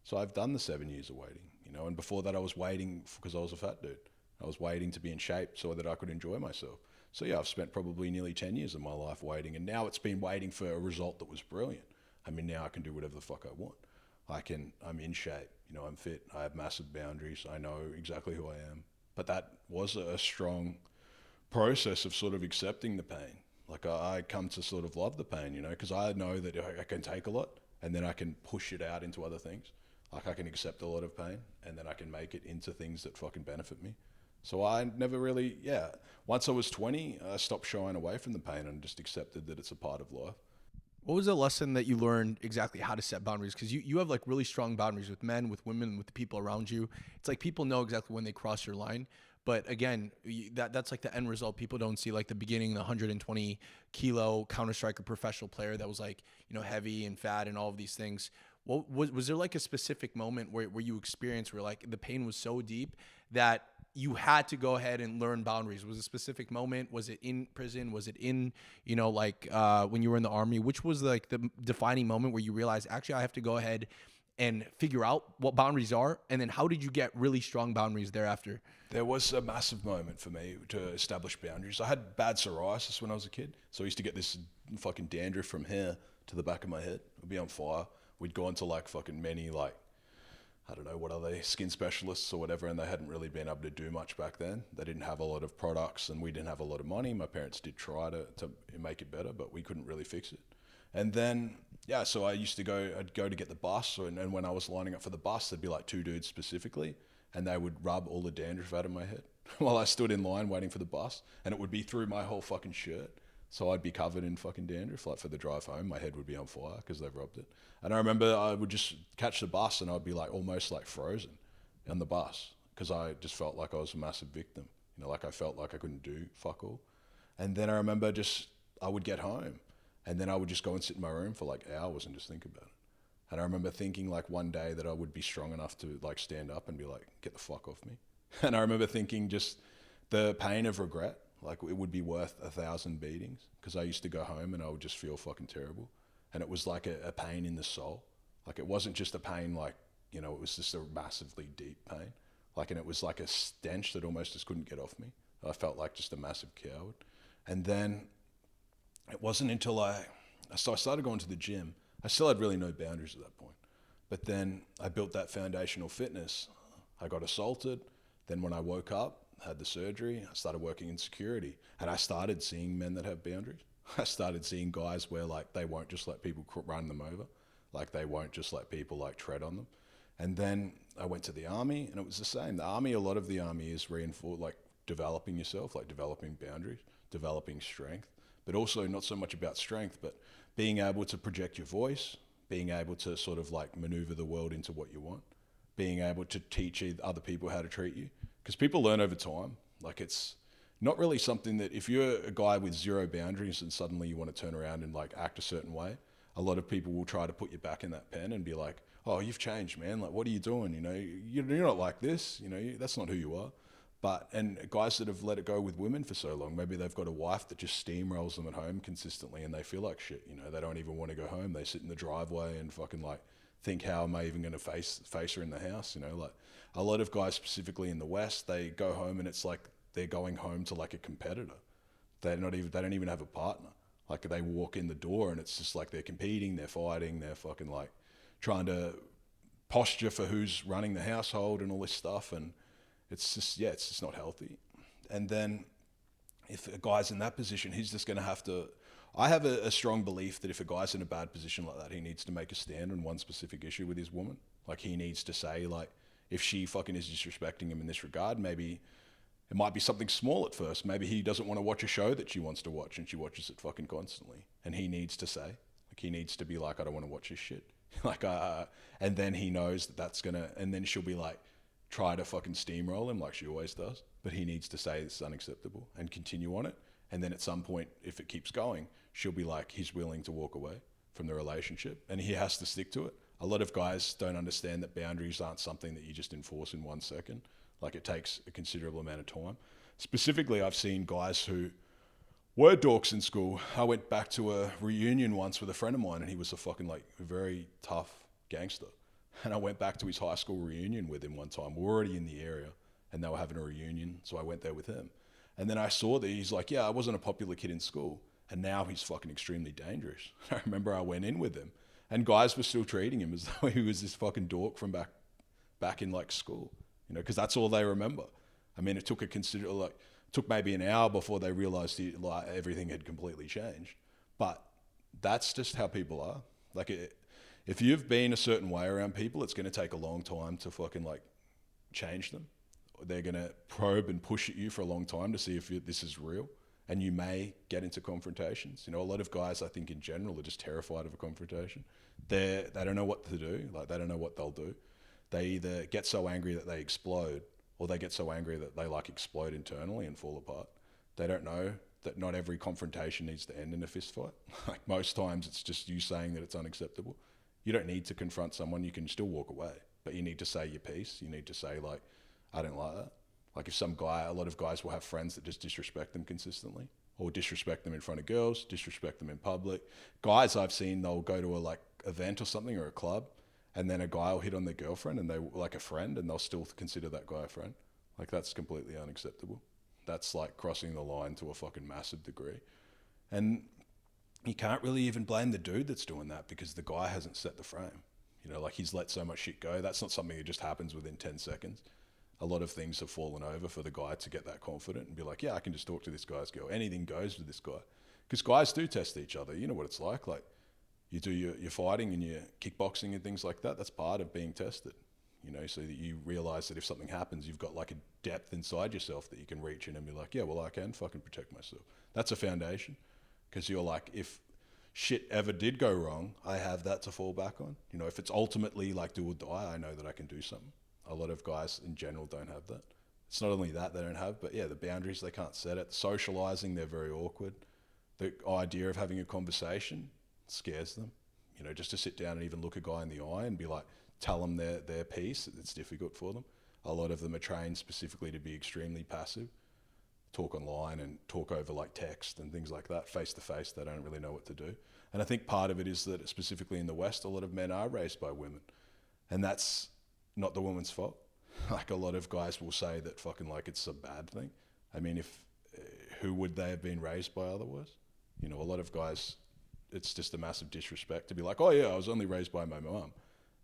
So I've done the 7 years of waiting, and before that I was waiting because I was a fat dude. I was waiting to be in shape so that I could enjoy myself. So I've spent probably nearly 10 years of my life waiting, and now it's been waiting for a result that was brilliant. I mean, now I can do whatever the fuck I want. I'm in shape, I'm fit, I have massive boundaries, I know exactly who I am. But that was a strong process of sort of accepting the pain. Like I come to sort of love the pain, because I know that I can take a lot and then I can push it out into other things. Like I can accept a lot of pain and then I can make it into things that fucking benefit me. So I never really, once I was 20, I stopped shying away from the pain and just accepted that it's a part of life. What was a lesson that you learned exactly how to set boundaries? Because you have like really strong boundaries with men, with women, with the people around you. It's like people know exactly when they cross your line. But again, that's like the end result. People don't see like the beginning, the 120 kilo Counter-Strike professional player that was like, heavy and fat and all of these things. Was there like a specific moment where you experienced where like the pain was so deep that you had to go ahead and learn boundaries? Was it a specific moment? Was it in prison? Was it in, when you were in the army? Which was like the defining moment where you realized, actually, I have to go ahead and figure out what boundaries are? And then how did you get really strong boundaries thereafter? There was a massive moment for me to establish boundaries. I had bad psoriasis when I was a kid, so I used to get this fucking dandruff from here to the back of my head. It would be on fire. We'd gone to like fucking many like, I don't know, what are they, skin specialists or whatever, and they hadn't really been able to do much back then. They didn't have a lot of products and we didn't have a lot of money. My parents did try to make it better, but we couldn't really fix it. And then, yeah, so I'd go to get the bus, and when I was lining up for the bus, there'd be like two dudes specifically, and they would rub all the dandruff out of my head while I stood in line waiting for the bus, and it would be through my whole fucking shirt. So I'd be covered in fucking dandruff. Like for the drive home, my head would be on fire because they've rubbed it. And I remember I would just catch the bus and I'd be like almost like frozen on the bus because I just felt like I was a massive victim. Like I felt like I couldn't do fuck all. And then I remember I would get home and then I would just go and sit in my room for like hours and just think about it. And I remember thinking like one day that I would be strong enough to like stand up and be like, get the fuck off me. And I remember thinking just the pain of regret. Like it would be worth 1,000 beatings because I used to go home and I would just feel fucking terrible. And it was like a pain in the soul. Like it wasn't just a pain like, it was just a massively deep pain. Like, and it was like a stench that almost just couldn't get off me. I felt like just a massive coward. And then it wasn't until I started going to the gym. I still had really no boundaries at that point. But then I built that foundational fitness. I got assaulted. Then when I woke up, had the surgery, I started working in security and I started seeing men that have boundaries. I started seeing guys where like they won't just let people run them over. Like they won't just let people like tread on them. And then I went to the army and it was the same. The army, a lot of the army is reinforced, like developing yourself, like developing boundaries, developing strength, but also not so much about strength, but being able to project your voice, being able to sort of like maneuver the world into what you want, being able to teach other people how to treat you. Because people learn over time. Like it's not really something that if you're a guy with zero boundaries and suddenly you want to turn around and like act a certain way, a lot of people will try to put you back in that pen and be like, oh, you've changed, man. Like, what are you doing? You're not like this. That's not who you are. And guys that have let it go with women for so long, maybe they've got a wife that just steamrolls them at home consistently and they feel like shit. They don't even want to go home. They sit in the driveway and fucking like think, how am I even going to face her in the house? Like a lot of guys specifically in the West, they go home and it's like they're going home to like a competitor. They don't even have a partner. Like they walk in the door and it's just like they're competing, they're fighting, they're fucking like trying to posture for who's running the household and all this stuff. And it's just not healthy. And then if a guy's in that position, he's just going to have to, I have a strong belief that if a guy's in a bad position like that, he needs to make a stand on one specific issue with his woman. Like he needs to say like, if she fucking is disrespecting him in this regard, maybe it might be something small at first. Maybe he doesn't want to watch a show that she wants to watch and she watches it fucking constantly. And he needs to say, like he needs to be like, I don't want to watch this shit. And then he knows that's gonna, and then she'll be like, try to fucking steamroll him like she always does. But he needs to say this is unacceptable and continue on it. And then at some point, if it keeps going, she'll be like, he's willing to walk away from the relationship and he has to stick to it. A lot of guys don't understand that boundaries aren't something that you just enforce in 1 second. Like it takes a considerable amount of time. Specifically, I've seen guys who were dorks in school. I went back to a reunion once with a friend of mine and he was a fucking like very tough gangster. And I went back to his high school reunion with him one time. We were already in the area and they were having a reunion. So I went there with him. And then I saw that he's like, yeah, I wasn't a popular kid in school. And now he's fucking extremely dangerous. I remember I went in with him and guys were still treating him as though he was this fucking dork from back in like school, because that's all they remember. I mean, it took took maybe an hour before they realized everything had completely changed. But that's just how people are. Like if you've been a certain way around people, it's going to take a long time to fucking like change them. They're going to probe and push at you for a long time to see if this is real. And you may get into confrontations. A lot of guys, I think in general, are just terrified of a confrontation. They don't know what to do. Like they don't know what they'll do. They either get so angry that they explode, or they get so angry that they like explode internally and fall apart. They don't know that not every confrontation needs to end in a fist fight. Like most times it's just you saying that it's unacceptable. You don't need to confront someone. You can still walk away, but you need to say your piece. You need to say like, I don't like that. Like if some guy, a lot of guys will have friends that just disrespect them consistently, or disrespect them in front of girls, disrespect them in public. Guys I've seen, they'll go to a like event or something or a club, and then a guy will hit on their girlfriend and they like a friend, and they'll still consider that guy a friend. Like that's completely unacceptable. That's like crossing the line to a fucking massive degree. And you can't really even blame the dude that's doing that, because the guy hasn't set the frame. You know, like he's let so much shit go. That's not something that just happens within 10 seconds. A lot of things have fallen over for the guy to get that confident and be like, yeah, I can just talk to this guy's girl. Anything goes with this guy. Because guys do test each other. You know what it's like. Like you do your fighting and your kickboxing and things like that. That's part of being tested, you know, so that you realize that if something happens, you've got like a depth inside yourself that you can reach in and be like, yeah, well, I can fucking protect myself. That's a foundation. Because you're like, if shit ever did go wrong, I have that to fall back on. You know, if it's ultimately like do or die, I know that I can do something. A lot of guys in general don't have that. It's not only that they don't have, but yeah, the boundaries, they can't set it. Socializing, they're very awkward. The idea of having a conversation scares them. You know, just to sit down and even look a guy in the eye and be like, tell them their piece, it's difficult for them. A lot of them are trained specifically to be extremely passive, talk online and talk over like text and things like that. Face to face, they don't really know what to do. And I think part of it is that specifically in the West, a lot of men are raised by women, and that's not the woman's fault. Like a lot of guys will say that fucking like it's a bad thing. I mean, if who would they have been raised by otherwise? You know, a lot of guys, it's just a massive disrespect to be like, oh yeah, I was only raised by my mom,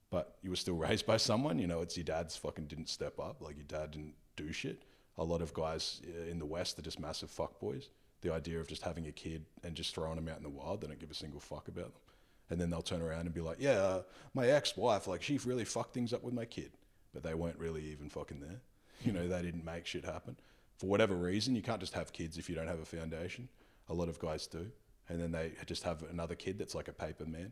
but you were still raised by someone. You know, it's your dad's fucking didn't step up. Like your dad didn't do shit. A lot of guys in the West are just massive fuckboys. The idea of just having a kid and just throwing them out in the wild, they don't give a single fuck about them. And then they'll turn around and be like, yeah, my ex-wife, like she really fucked things up with my kid. But they weren't really even fucking there. You know, they didn't make shit happen. For whatever reason, you can't just have kids if you don't have a foundation. A lot of guys do. And then they just have another kid that's like a paper man.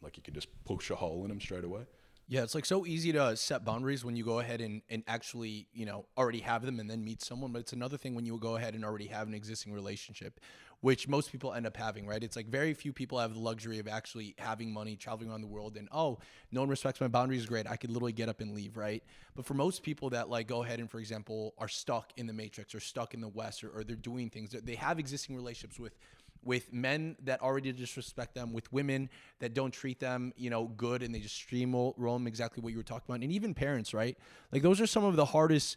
Like you can just push a hole in them straight away. Yeah, it's like so easy to set boundaries when you go ahead and actually, you know, already have them and then meet someone. But it's another thing when you go ahead and already have an existing relationship, which most people end up having, right? It's like very few people have the luxury of actually having money, traveling around the world, and, oh, no one respects my boundaries, great. I could literally get up and leave, right? But for most people that like go ahead and, for example, are stuck in the matrix or stuck in the West, or they're doing things, they have existing relationships with men that already disrespect them, with women that don't treat them, you know, good, and they just steamroll them, exactly what you were talking about, and even parents, right? Like those are some of the hardest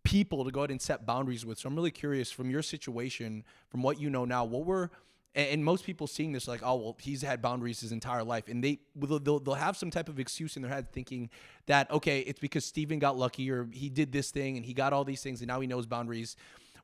people to go ahead and set boundaries with. So I'm really curious from your situation, from what you know now, what were, and most people seeing this like, oh, well, he's had boundaries his entire life, and they'll have some type of excuse in their head thinking that, okay, it's because Steven got lucky, or he did this thing and he got all these things and now he knows boundaries,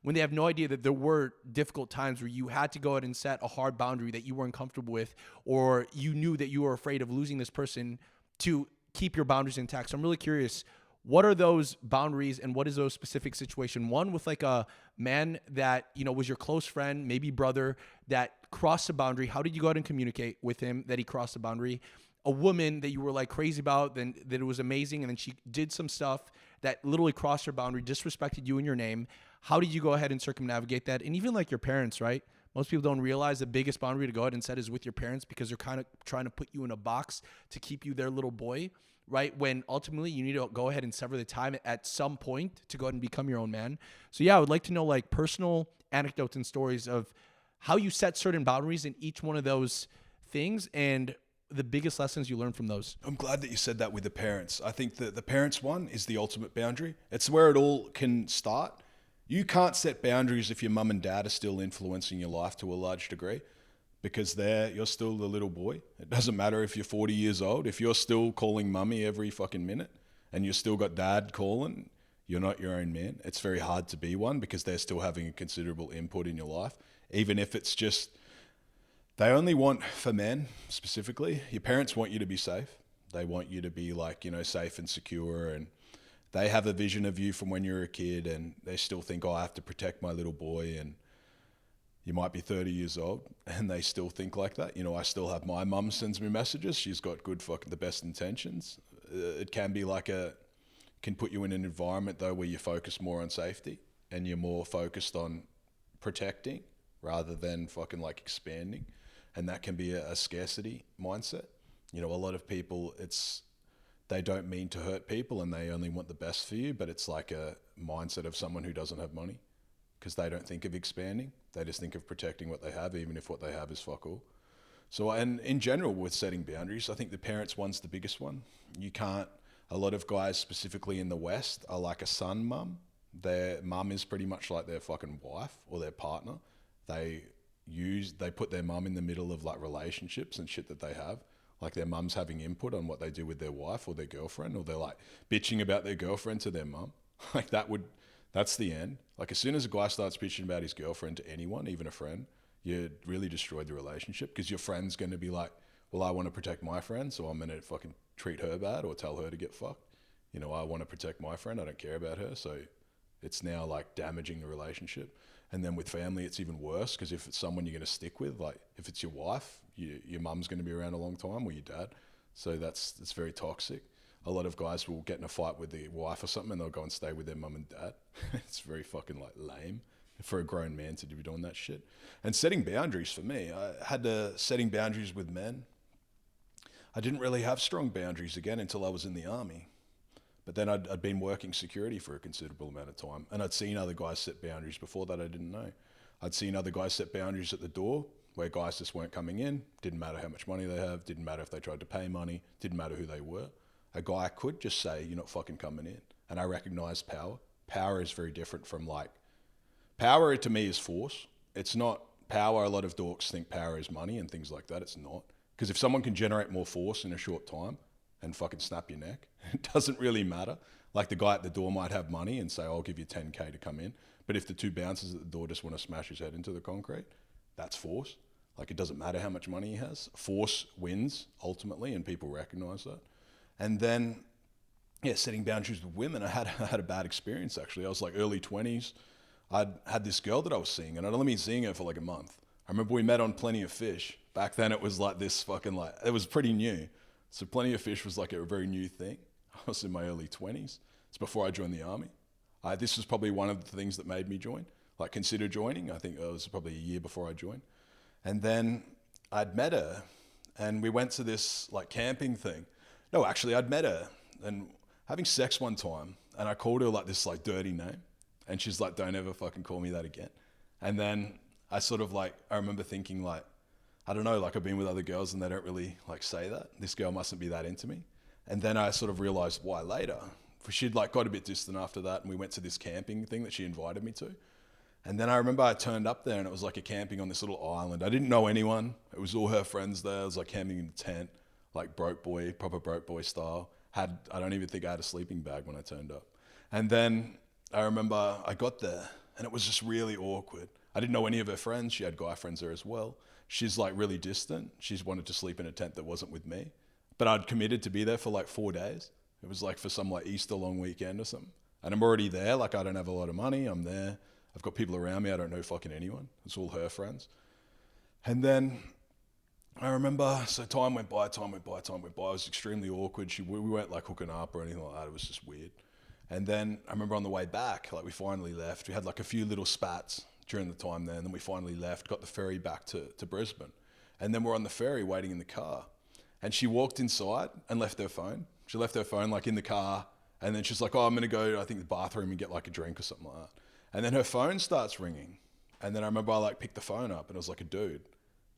when they have no idea that there were difficult times where you had to go ahead and set a hard boundary that you weren't comfortable with, or you knew that you were afraid of losing this person to keep your boundaries intact. So I'm really curious, what are those boundaries and what is those specific situation? One with like a man that, you know, was your close friend, maybe brother, that crossed a boundary. How did you go ahead and communicate with him that he crossed the boundary? A woman that you were like crazy about, then that it was amazing, and then she did some stuff that literally crossed her boundary, disrespected you and your name. How did you go ahead and circumnavigate that? And even like your parents, right? Most people don't realize the biggest boundary to go ahead and set is with your parents, because they're kind of trying to put you in a box to keep you their little boy, right? When ultimately you need to go ahead and sever the time at some point to go ahead and become your own man. So yeah, I would like to know like personal anecdotes and stories of how you set certain boundaries in each one of those things, and the biggest lessons you learned from those. I'm glad that you said that with the parents. I think that the parents one is the ultimate boundary. It's where it all can start. You can't set boundaries if your mum and dad are still influencing your life to a large degree, because you're still the little boy. It doesn't matter if you're 40 years old. If you're still calling mummy every fucking minute and you still got dad calling, you're not your own man. It's very hard to be one, because they're still having a considerable input in your life. Even if it's just, they only want, for men specifically, your parents want you to be safe. They want you to be like, you know, safe and secure, and they have a vision of you from when you're a kid, and they still think, oh, I have to protect my little boy. And you might be 30 years old and they still think like that. You know, I still have, my mum sends me messages. She's got good fucking the best intentions. It can be like can put you in an environment though where you focus more on safety and you're more focused on protecting rather than fucking like expanding. And that can be a scarcity mindset. You know, a lot of people, they don't mean to hurt people and they only want the best for you, but it's like a mindset of someone who doesn't have money because they don't think of expanding. They just think of protecting what they have, even if what they have is fuck all. So, and in general with setting boundaries, I think the parents one's the biggest one. You can't, a lot of guys specifically in the West are like a son mum. Their mum is pretty much like their fucking wife or their partner. They put their mum in the middle of like relationships and shit that they have. Like their mum's having input on what they do with their wife or their girlfriend, or they're like bitching about their girlfriend to their mum. Like that's the end. Like as soon as a guy starts bitching about his girlfriend to anyone, even a friend, you really destroyed the relationship because your friend's going to be like, well, I want to protect my friend, so I'm going to fucking treat her bad or tell her to get fucked. You know, I want to protect my friend. I don't care about her. So it's now like damaging the relationship. And then with family, it's even worse because if it's someone you're going to stick with, like if it's your wife, your mum's going to be around a long time or your dad. So it's very toxic. A lot of guys will get in a fight with their wife or something and they'll go and stay with their mum and dad. It's very fucking like lame for a grown man to be doing that shit. And setting boundaries for me, I had setting boundaries with men. I didn't really have strong boundaries again until I was in the army. But then I'd been working security for a considerable amount of time, and I'd seen other guys set boundaries before that I didn't know. I'd seen other guys set boundaries at the door where guys just weren't coming in, didn't matter how much money they have, didn't matter if they tried to pay money, didn't matter who they were. A guy could just say, you're not fucking coming in. And I recognized power. Power is very different from power to me is force. It's not power. A lot of dorks think power is money and things like that. It's not. Because if someone can generate more force in a short time, and fucking snap your neck. It doesn't really matter. Like the guy at the door might have money and say, I'll give you 10K to come in. But if the two bouncers at the door just want to smash his head into the concrete, that's force. Like it doesn't matter how much money he has. Force wins ultimately, and people recognize that. And then, setting boundaries with women. I had a bad experience actually. I was like early 20s. I'd had this girl that I was seeing, and I'd only been seeing her for like a month. I remember we met on Plenty of Fish. Back then it was like this fucking it was pretty new. So Plenty of Fish was like a very new thing. I was in my early 20s. It's before I joined the army. This was probably one of the things that made me join, like consider joining. I think it was probably a year before I joined. And then I'd met her and we went to this like camping thing. No, actually I'd met her and having sex one time, and I called her like this like dirty name. And she's like, don't ever fucking call me that again. And then I sort of like, I remember thinking like, I don't know, like I've been with other girls and they don't really like say that. This girl mustn't be that into me. And then I sort of realized why later. She'd like got a bit distant after that, and we went to this camping thing that she invited me to. And then I remember I turned up there and it was like a camping on this little island. I didn't know anyone. It was all her friends there. It was like camping in a tent, like proper broke boy style. I don't even think I had a sleeping bag when I turned up. And then I remember I got there and it was just really awkward. I didn't know any of her friends. She had guy friends there as well. She's like really distant. She's wanted to sleep in a tent that wasn't with me. But I'd committed to be there for like 4 days. It was like for some like Easter long weekend or something. And I'm already there. Like I don't have a lot of money. I'm there. I've got people around me. I don't know fucking anyone. It's all her friends. And then I remember, so time went by. It was extremely awkward. We weren't like hooking up or anything like that. It was just weird. And then I remember on the way back, like we finally left. We had like a few little spats during the time there, and then we finally left, got the ferry back to Brisbane. And then we're on the ferry waiting in the car. And she walked inside and left her phone. She left her phone like in the car. And then she's like, oh, I'm going to go, I think, the bathroom and get like a drink or something like that. And then her phone starts ringing. And then I remember I like picked the phone up and it was like a dude.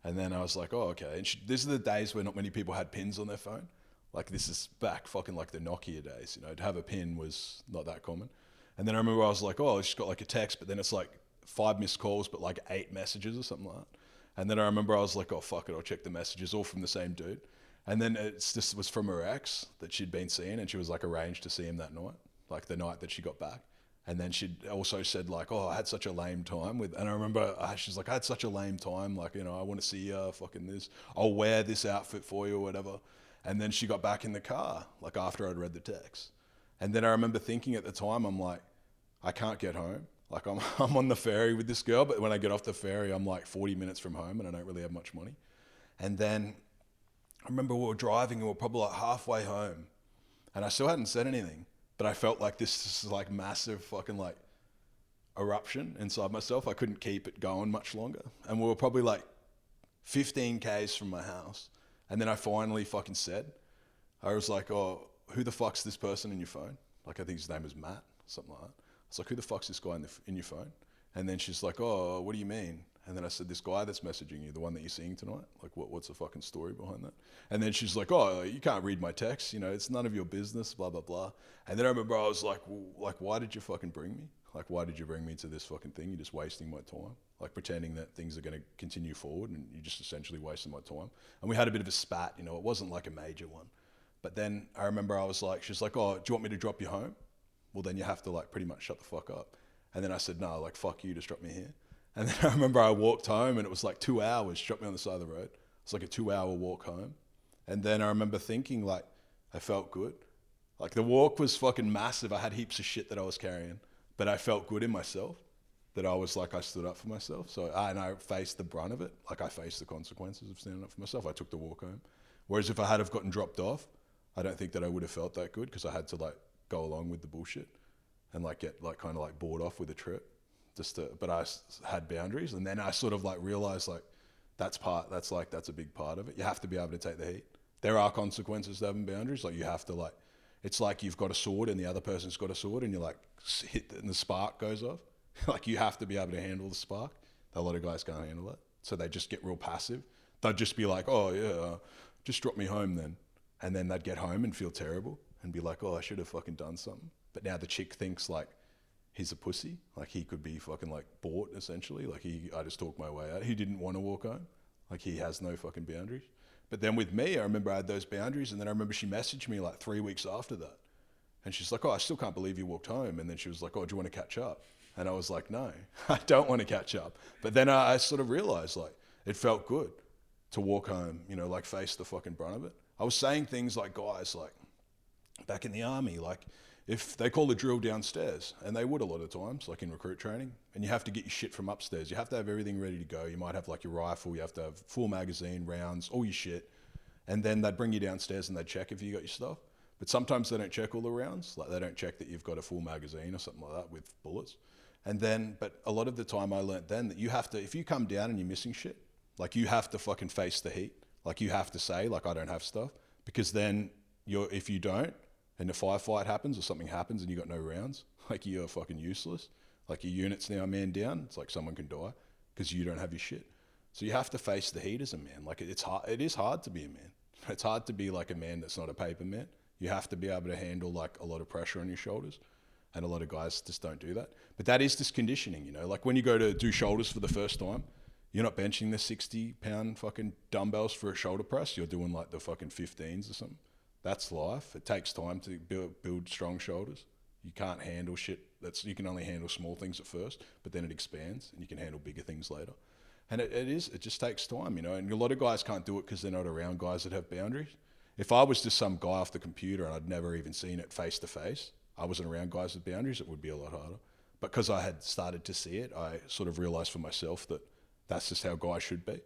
And then I was like, oh, okay. And these are the days where not many people had pins on their phone. Like this is back fucking like the Nokia days, you know, to have a pin was not that common. And then I remember I was like, oh, she's got like a text, but then it's like 5 missed calls, but like 8 messages or something like that. And then I remember I was like, oh, fuck it, I'll check the messages, all from the same dude. And then this was from her ex that she'd been seeing, and she was like arranged to see him that night, like the night that she got back. And then she'd also said like, oh, I had such a lame time with, and I remember she's like, I had such a lame time, like, you know, I want to see fucking this, I'll wear this outfit for you or whatever. And then she got back in the car, like after I'd read the text. And then I remember thinking at the time, I'm like, I can't get home. Like I'm on the ferry with this girl, but when I get off the ferry, I'm like 40 minutes from home and I don't really have much money. And then I remember we were driving and we were probably like halfway home and I still hadn't said anything, but I felt like this like massive fucking like eruption inside myself. I couldn't keep it going much longer. And we were probably like 15 Ks from my house. And then I finally fucking said, I was like, oh, who the fuck's this person in your phone? Like, I think his name was Matt, something like that. I was like, who the fuck's this guy in your phone? And then she's like, oh, what do you mean? And then I said, this guy that's messaging you, the one that you're seeing tonight, like, what's the fucking story behind that? And then she's like, oh, you can't read my text, you know, it's none of your business, blah, blah, blah. And then I remember I was like, well, like, why did you fucking bring me? Like, why did you bring me to this fucking thing? You're just wasting my time. Like, pretending that things are going to continue forward, and you're just essentially wasting my time. And we had a bit of a spat, you know, it wasn't like a major one. But then I remember I was like, she's like, oh, do you want me to drop you home? Well, then you have to like pretty much shut the fuck up. And then I said, no, like, fuck you, just drop me here. And then I remember I walked home and it was like 2 hours, she dropped me on the side of the road. It's like a 2-hour walk home. And then I remember thinking like, I felt good. Like the walk was fucking massive. I had heaps of shit that I was carrying, but I felt good in myself that I was like, I stood up for myself. So, and I faced the brunt of it. Like I faced the consequences of standing up for myself. I took the walk home. Whereas if I had have gotten dropped off, I don't think that I would have felt that good because I had to like go along with the bullshit and like get like kind of like bored off with the trip. But I had boundaries, and then I sort of like realized like that's a big part of it. You have to be able to take the heat. There are consequences to having boundaries. Like you have to like, it's like you've got a sword and the other person's got a sword, and you like hit and the spark goes off. Like you have to be able to handle the spark. A lot of guys can't handle that, so they just get real passive. They'll just be like, oh yeah, just drop me home then, and then they'd get home and feel terrible and be like, oh, I should have fucking done something. But now the chick thinks like, he's a pussy. Like he could be fucking like bought essentially. Like I just talked my way out. He didn't want to walk home. Like he has no fucking boundaries. But then with me, I remember I had those boundaries, and then I remember she messaged me like 3 weeks after that. And she's like, oh, I still can't believe you walked home. And then she was like, oh, do you want to catch up? And I was like, no, I don't want to catch up. But then I sort of realized like it felt good to walk home, you know, like face the fucking brunt of it. I was saying things like guys like back in the army, like, if they call a drill downstairs, and they would a lot of times, like in recruit training, and you have to get your shit from upstairs. You have to have everything ready to go. You might have like your rifle, you have to have full magazine, rounds, all your shit. And then they'd bring you downstairs and they'd check if you got your stuff. But sometimes they don't check all the rounds. Like they don't check that you've got a full magazine or something like that with bullets. And then, but a lot of the time I learnt then that you have to, if you come down and you're missing shit, like you have to fucking face the heat. Like you have to say, like, I don't have stuff. Because then if you don't, and a firefight happens or something happens and you got no rounds, like you're fucking useless. Like your unit's now a man down. It's like someone can die because you don't have your shit. So you have to face the heat as a man. Like it's hard. It is hard to be a man. It's hard to be like a man that's not a paper man. You have to be able to handle like a lot of pressure on your shoulders. And a lot of guys just don't do that. But that is this conditioning, you know, like when you go to do shoulders for the first time, you're not benching the 60-pound fucking dumbbells for a shoulder press. You're doing like the fucking 15s or something. That's life. It takes time to build strong shoulders. You can't handle shit. You can only handle small things at first, but then it expands and you can handle bigger things later. And it just takes time, you know, and a lot of guys can't do it because they're not around guys that have boundaries. If I was just some guy off the computer and I'd never even seen it face to face, I wasn't around guys with boundaries, it would be a lot harder. But because I had started to see it, I sort of realized for myself that that's just how guys should be.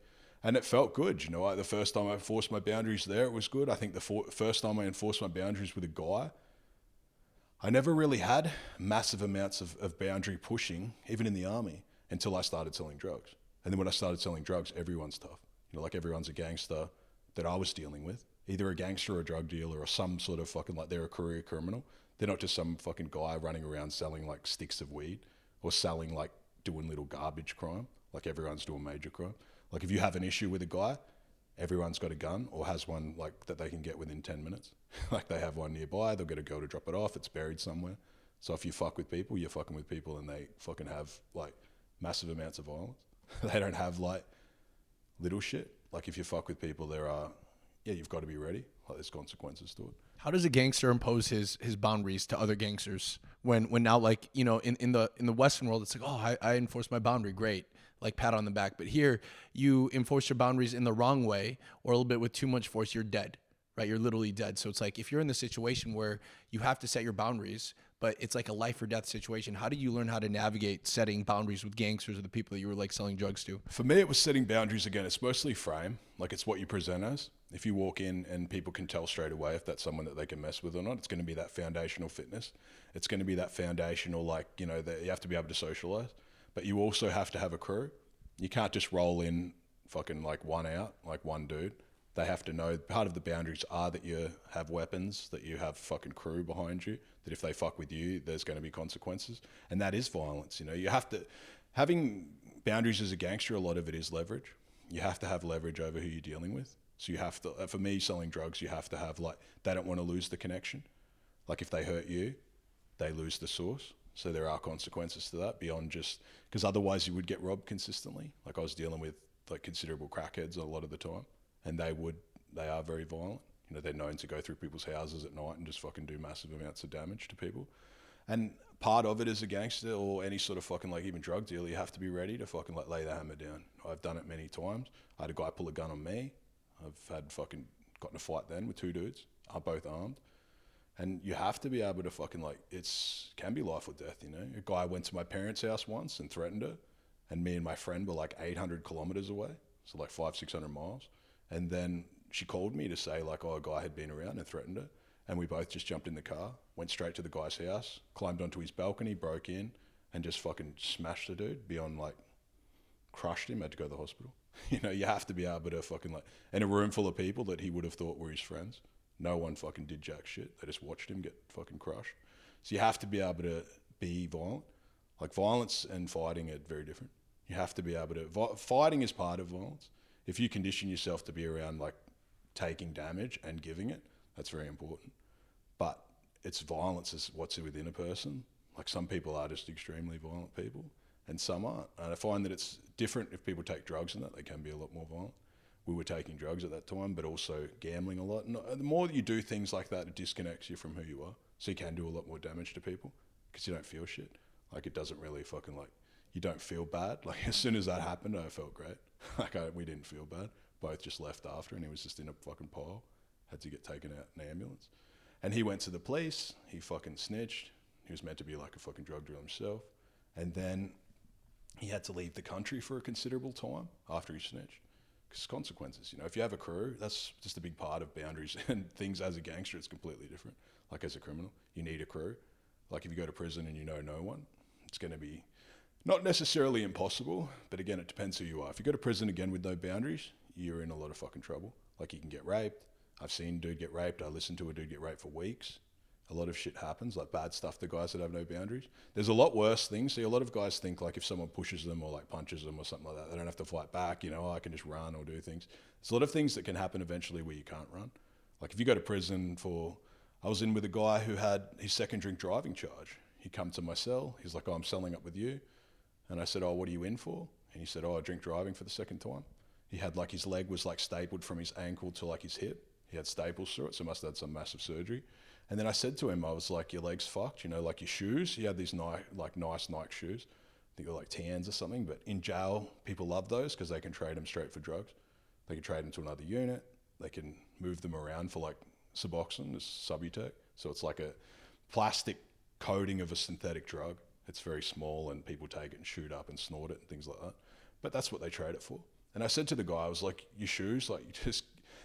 And it felt good, you know. The first time I enforced my boundaries there, it was good. I think the first time I enforced my boundaries with a guy, I never really had massive amounts of boundary pushing, even in the army, until I started selling drugs. And then when I started selling drugs, everyone's tough. You know, like everyone's a gangster that I was dealing with, either a gangster or a drug dealer or some sort of fucking, like they're a career criminal. They're not just some fucking guy running around selling like sticks of weed or selling like doing little garbage crime. Like everyone's doing major crime. Like if you have an issue with a guy, everyone's got a gun or has one like that they can get within 10 minutes. Like they have one nearby, they'll get a girl to drop it off, it's buried somewhere. So if you fuck with people, you're fucking with people, and they fucking have like massive amounts of violence. They don't have like little shit. Like if you fuck with people, you've got to be ready. Like there's consequences to it. How does a gangster impose his boundaries to other gangsters when now, like, you know, in the Western world, it's like, oh, I enforce my boundary, great, like pat on the back. But here you enforce your boundaries in the wrong way or a little bit with too much force, you're dead, right? You're literally dead. So it's like if you're in the situation where you have to set your boundaries, but it's like a life or death situation, how do you learn how to navigate setting boundaries with gangsters or the people that you were like selling drugs to? For me, it was setting boundaries again. It's mostly frame. Like it's what you present as. If you walk in and people can tell straight away if that's someone that they can mess with or not, it's going to be that foundational fitness. It's going to be that foundational, like, you know, that you have to be able to socialize, but you also have to have a crew. You can't just roll in fucking like one out, like one dude. They have to know part of the boundaries are that you have weapons, that you have fucking crew behind you, that if they fuck with you, there's going to be consequences. And that is violence. You know, you have to, having boundaries as a gangster, a lot of it is leverage. You have to have leverage over who you're dealing with. So you have to, for me, selling drugs, you have to have like, they don't want to lose the connection. Like if they hurt you, they lose the source. So there are consequences to that beyond just, because otherwise you would get robbed consistently. Like I was dealing with like considerable crackheads a lot of the time, and they are very violent. You know, they're known to go through people's houses at night and just fucking do massive amounts of damage to people. And part of it as a gangster or any sort of fucking like even drug dealer, you have to be ready to fucking like lay the hammer down. I've done it many times. I had a guy pull a gun on me. I've had fucking got in a fight then with two dudes, both armed. And you have to be able to fucking like, can be life or death, you know? A guy went to my parents' house once and threatened her. And me and my friend were like 800 kilometers away. So like 500-600 miles. And then she called me to say like, oh, a guy had been around and threatened her. And we both just jumped in the car, went straight to the guy's house, climbed onto his balcony, broke in, and just fucking smashed the dude beyond like, crushed him, had to go to the hospital. You know, you have to be able to fucking like, in a room full of people that he would have thought were his friends. No one fucking did jack shit. They just watched him get fucking crushed. So you have to be able to be violent. Like violence and fighting are very different. You have to be able to, fighting is part of violence. If you condition yourself to be around like taking damage and giving it, that's very important. But it's violence is what's within a person. Like some people are just extremely violent people and some aren't. And I find that it's different if people take drugs and that they can be a lot more violent. We were taking drugs at that time, but also gambling a lot. And the more that you do things like that, it disconnects you from who you are. So you can do a lot more damage to people because you don't feel shit. Like it doesn't really fucking like, you don't feel bad. Like as soon as that happened, I felt great. Like we didn't feel bad. Both just left after and he was just in a fucking pile. Had to get taken out in an ambulance. And he went to the police. He fucking snitched. He was meant to be like a fucking drug dealer himself. And then he had to leave the country for a considerable time after he snitched. Because consequences, you know, if you have a crew, that's just a big part of boundaries and things. As a gangster, it's completely different. Like as a criminal, you need a crew. Like if you go to prison and you know no one, it's going to be not necessarily impossible, but again, it depends who you are. If you go to prison again with no boundaries, you're in a lot of fucking trouble. Like you can get raped. I've seen a dude get raped. I listened to a dude get raped for weeks. A lot of shit happens, like bad stuff to guys that have no boundaries. There's a lot worse things. See, a lot of guys think like if someone pushes them or like punches them or something like that, they don't have to fight back. You know, oh, I can just run or do things. There's a lot of things that can happen eventually where you can't run. Like if you go to prison I was in with a guy who had his second drink driving charge. He come to my cell. He's like, oh, I'm selling up with you. And I said, oh, what are you in for? And he said, oh, I drink driving for the second time. He had like his leg was like stapled from his ankle to like his hip. He had staples through it, so must have had some massive surgery. And then I said to him, I was like, your leg's fucked, you know, like your shoes. He had these nice Nike shoes. I think they're like tans or something. But in jail, people love those because they can trade them straight for drugs. They can trade them to another unit. They can move them around for like Suboxone, this Subutex. So it's like a plastic coating of a synthetic drug. It's very small and people take it and shoot up and snort it and things like that. But that's what they trade it for. And I said to the guy, I was like, your shoes, like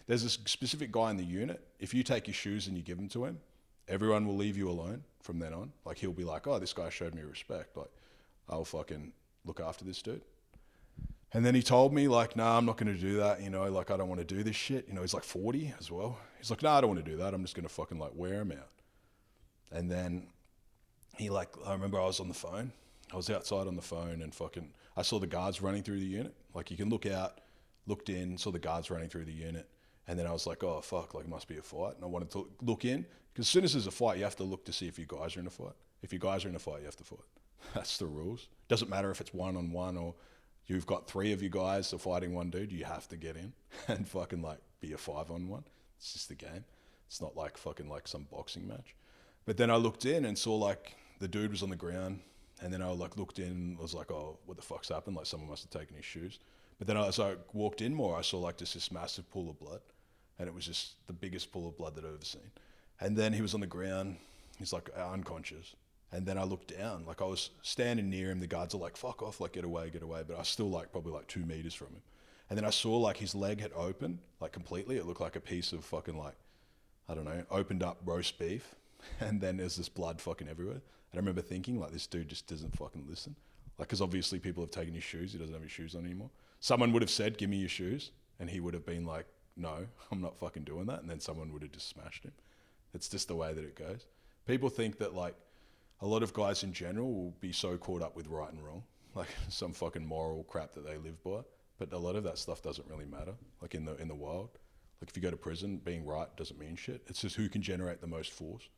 there's this specific guy in the unit. If you take your shoes and you give them to him, everyone will leave you alone from then on. Like he'll be like, oh, this guy showed me respect. Like I'll fucking look after this dude. And then he told me like, nah, I'm not going to do that. You know, like I don't want to do this shit. You know, he's like 40 as well. He's like, nah, I don't want to do that. I'm just going to fucking like wear him out. And then I remember I was on the phone. I was outside on the phone and fucking, I saw the guards running through the unit. Like you can look out, looked in, saw the guards running through the unit. And then I was like, oh, fuck, like it must be a fight. And I wanted to look in, because as soon as there's a fight, you have to look to see if you guys are in a fight. If you guys are in a fight, you have to fight. That's the rules. Doesn't matter if it's 1-on-1 or you've got 3 of you guys are fighting one dude, you have to get in and fucking like be a 5-on-1. It's just the game. It's not like fucking like some boxing match. But then I looked in and saw like the dude was on the ground. And then I like looked in and was like, oh, what the fuck's happened? Like someone must have taken his shoes. But then as I walked in more, I saw like just this massive pool of blood. And it was just the biggest pool of blood that I've ever seen. And then he was on the ground. He's like unconscious. And then I looked down, like I was standing near him. The guards are like, fuck off, like get away. But I was still like probably like 2 meters from him. And then I saw like his leg had opened like completely. It looked like a piece of fucking like, I don't know, opened up roast beef. And then there's this blood fucking everywhere. And I remember thinking like this dude just doesn't fucking listen. Like, cause obviously people have taken his shoes. He doesn't have his shoes on anymore. Someone would have said, give me your shoes. And he would have been like, no, I'm not fucking doing that. And then someone would have just smashed him. It's just the way that it goes. People think that like a lot of guys in general will be so caught up with right and wrong, like some fucking moral crap that they live by. But a lot of that stuff doesn't really matter. Like in the wild, like if you go to prison, being right doesn't mean shit. It's just who can generate the most force.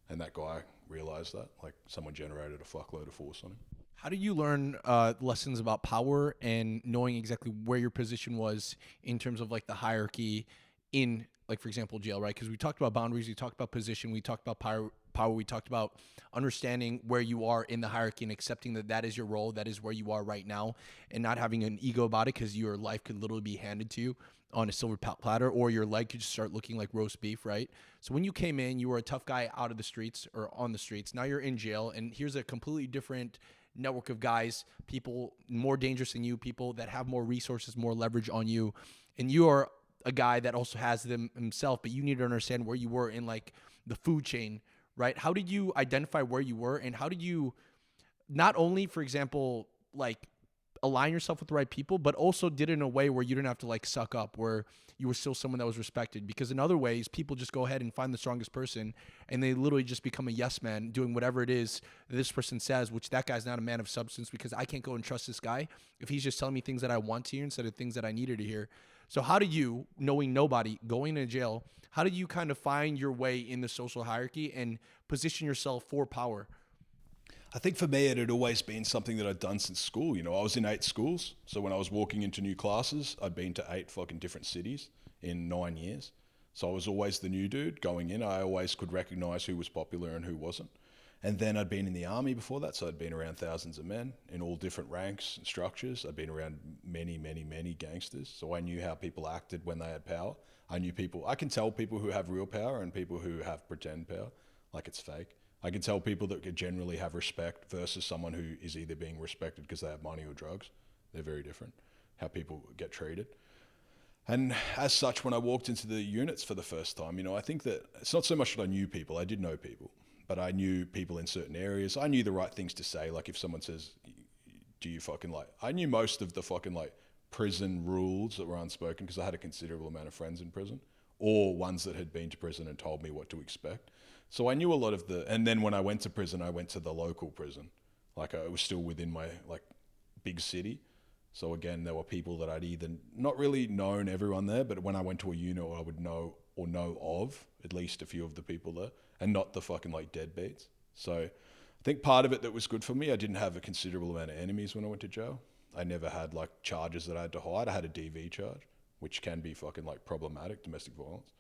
And that guy realized that, like someone generated a fuckload of force on him. How did you learn lessons about power and knowing exactly where your position was in terms of like the hierarchy in, like, for example, jail, right? Because we talked about boundaries, we talked about position, we talked about power, we talked about understanding where you are in the hierarchy and accepting that that is your role, that is where you are right now, and not having an ego about it because your life could literally be handed to you on a silver platter, or your leg could just start looking like roast beef, right? So when you came in, you were a tough guy out of the streets or on the streets. Now you're in jail, and here's a completely different network of guys, people more dangerous than you, people that have more resources, more leverage on you, and you are a guy that also has them himself, but you need to understand where you were in like the food chain, right? How did you identify where you were, and how did you not only, for example, like align yourself with the right people, but also did it in a way where you didn't have to like suck up, where you were still someone that was respected? Because in other ways, people just go ahead and find the strongest person and they literally just become a yes man doing whatever it is that this person says, which that guy's not a man of substance because I can't go and trust this guy if he's just telling me things that I want to hear instead of things that I needed to hear. So how do you, knowing nobody, going to jail, how do you kind of find your way in the social hierarchy and position yourself for power? I think for me, it had always been something that I'd done since school. You know, I was in 8 schools. So when I was walking into new classes, I'd been to 8 fucking different cities in 9 years. So I was always the new dude going in. I always could recognize who was popular and who wasn't. And then I'd been in the army before that. So I'd been around thousands of men in all different ranks and structures. I'd been around many, many, many gangsters. So I knew how people acted when they had power. I knew people, I can tell people who have real power and people who have pretend power, like it's fake. I can tell people that generally have respect versus someone who is either being respected because they have money or drugs. They're very different, how people get treated. And as such, when I walked into the units for the first time, you know, I think that it's not so much that I knew people, I did know people, but I knew people in certain areas. I knew the right things to say. Like if someone says, do you fucking like, I knew most of the fucking like prison rules that were unspoken because I had a considerable amount of friends in prison, or ones that had been to prison and told me what to expect. So I knew a lot of and then when I went to prison, I went to the local prison. Like I was still within my like big city. So again, there were people that I'd either not really known everyone there, but when I went to a unit, I would know or know of at least a few of the people there and not the fucking like deadbeats. So I think part of it that was good for me, I didn't have a considerable amount of enemies when I went to jail. I never had like charges that I had to hide. I had a DV charge, which can be fucking like problematic, domestic violence.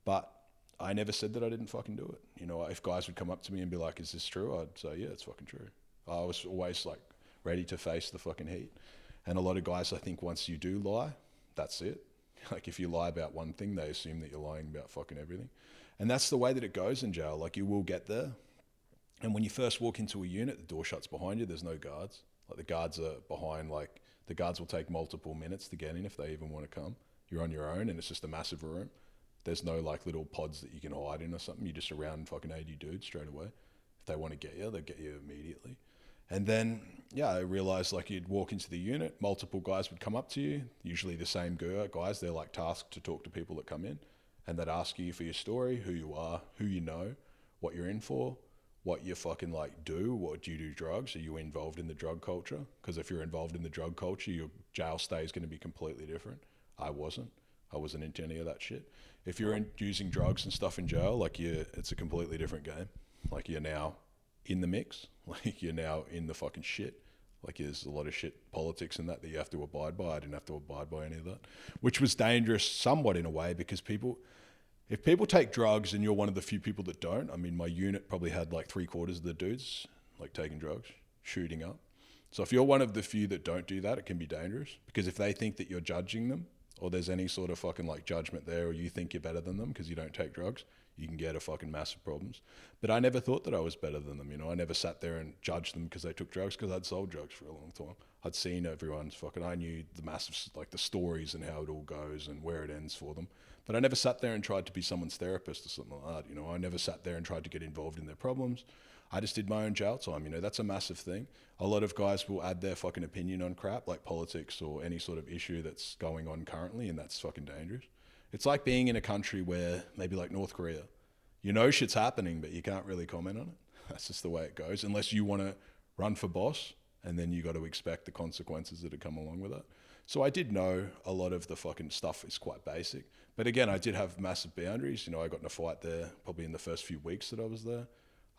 But I never said that I didn't fucking do it. You know, if guys would come up to me and be like, is this true? I'd say, yeah, it's fucking true. I was always like ready to face the fucking heat. And a lot of guys, I think once you do lie, that's it. Like if you lie about one thing, they assume that you're lying about fucking everything. And that's the way that it goes in jail. Like you will get there. And when you first walk into a unit, the door shuts behind you. There's no guards. Like the guards are behind, like the guards will take multiple minutes to get in if they even want to come. You're on your own and it's just a massive room. There's no like little pods that you can hide in or something. You're just around fucking 80 dudes straight away. If they want to get you, they'll get you immediately. And then, yeah, I realized like you'd walk into the unit, multiple guys would come up to you, usually the same guys. They're like tasked to talk to people that come in, and they'd ask you for your story, who you are, who you know, what you're in for, what you fucking like do, what do you do drugs? Are you involved in the drug culture? Because if you're involved in the drug culture, your jail stay is going to be completely different. I wasn't into any of that shit. If you're using drugs and stuff in jail, like it's a completely different game. Like you're now in the mix, like you're now in the fucking shit. Like there's a lot of shit politics and that you have to abide by. I didn't have to abide by any of that, which was dangerous somewhat in a way because if people take drugs and you're one of the few people that don't, I mean, my unit probably had like 3/4 of the dudes like taking drugs, shooting up. So if you're one of the few that don't do that, it can be dangerous because if they think that you're judging them or there's any sort of fucking like judgment there or you think you're better than them because you don't take drugs, you can get a fucking massive problems. But I never thought that I was better than them, you know. I never sat there and judged them because they took drugs because I'd sold drugs for a long time. I'd seen everyone's fucking, I knew the massive, like the stories and how it all goes and where it ends for them. But I never sat there and tried to be someone's therapist or something like that, you know. I never sat there and tried to get involved in their problems. I just did my own jail time, you know. That's a massive thing. A lot of guys will add their fucking opinion on crap like politics or any sort of issue that's going on currently, and that's fucking dangerous. It's like being in a country where maybe like North Korea, you know shit's happening, but you can't really comment on it. That's just the way it goes, unless you want to run for boss, and then you got to expect the consequences that come along with it. So I did know a lot of the fucking stuff is quite basic. But again, I did have massive boundaries. You know, I got in a fight there probably in the first few weeks that I was there.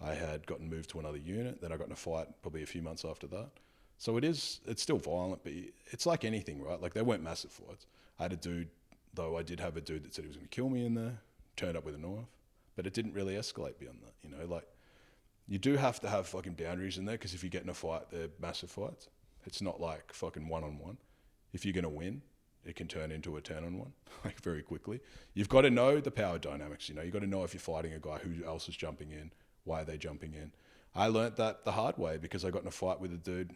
I had gotten moved to another unit. Then I got in a fight probably a few months after that. So it's still violent, but it's like anything, right? Like they weren't massive fights. I did have a dude that said he was going to kill me in there, turned up with a knife, but it didn't really escalate beyond that. You know, like you do have to have fucking boundaries in there, because if you get in a fight, they're massive fights. It's not like fucking one-on-one. If you're going to win, it can turn into a 10-on-1 like very quickly. You've got to know the power dynamics. You know, you've got to know if you're fighting a guy, who else is jumping in, why are they jumping in. I learnt that the hard way, because I got in a fight with a dude.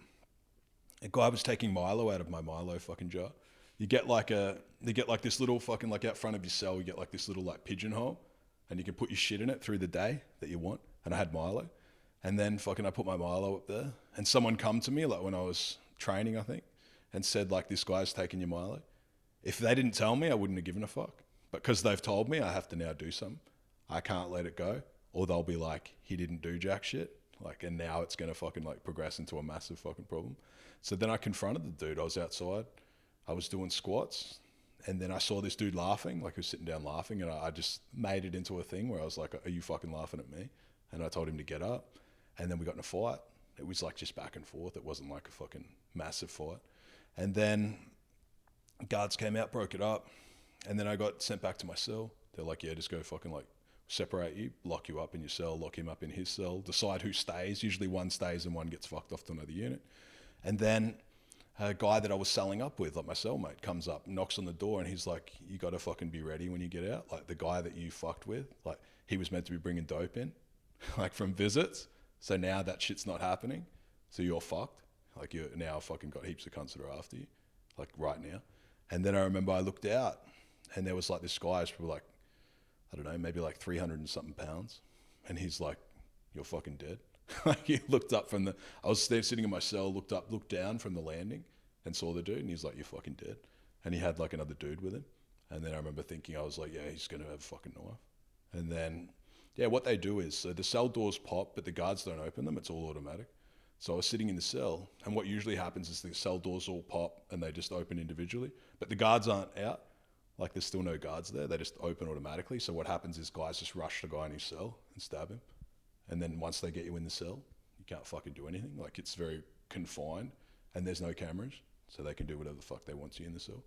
A guy was taking Milo out of my Milo fucking jar. You get like this little fucking, like out front of your cell, you get like this little like pigeonhole, and you can put your shit in it through the day that you want. And I had Milo. And then fucking I put my Milo up there, and someone come to me like when I was training, I think, and said like, this guy's taking your Milo. If they didn't tell me, I wouldn't have given a fuck. But because they've told me, I have to now do something. I can't let it go, or they'll be like, he didn't do jack shit. Like, and now it's going to fucking like progress into a massive fucking problem. So then I confronted the dude. I was outside. I was doing squats. And then I saw this dude laughing, like he was sitting down laughing. And I just made it into a thing where I was like, are you fucking laughing at me? And I told him to get up. And then we got in a fight. It was like just back and forth. It wasn't like a fucking massive fight. And then guards came out, broke it up. And then I got sent back to my cell. They're like, yeah, just go fucking like separate you, lock you up in your cell, lock him up in his cell, decide who stays. Usually one stays and one gets fucked off to another unit. And then a guy that I was selling up with, like my cellmate, comes up, knocks on the door, and he's like, you got to fucking be ready when you get out. Like the guy that you fucked with, like he was meant to be bringing dope in, like from visits. So now that shit's not happening. So you're fucked. Like you're now fucking got heaps of cunts that are after you, like right now. And then I remember I looked out, and there was like this guy, who's probably like, I don't know, maybe like 300 and something pounds. And he's like, you're fucking dead. Like he looked up from I was there sitting in my cell, looked up, looked down from the landing and saw the dude, and he's like, you're fucking dead. And he had like another dude with him. And then I remember thinking, I was like, yeah, he's going to have a fucking knife. And then, yeah, what they do is, so the cell doors pop, but the guards don't open them. It's all automatic. So I was sitting in the cell, and what usually happens is the cell doors all pop and they just open individually, but the guards aren't out. Like there's still no guards there. They just open automatically. So what happens is guys just rush the guy in his cell and stab him. And then once they get you in the cell, you can't fucking do anything. Like it's very confined, and there's no cameras, so they can do whatever the fuck they want to you in the cell.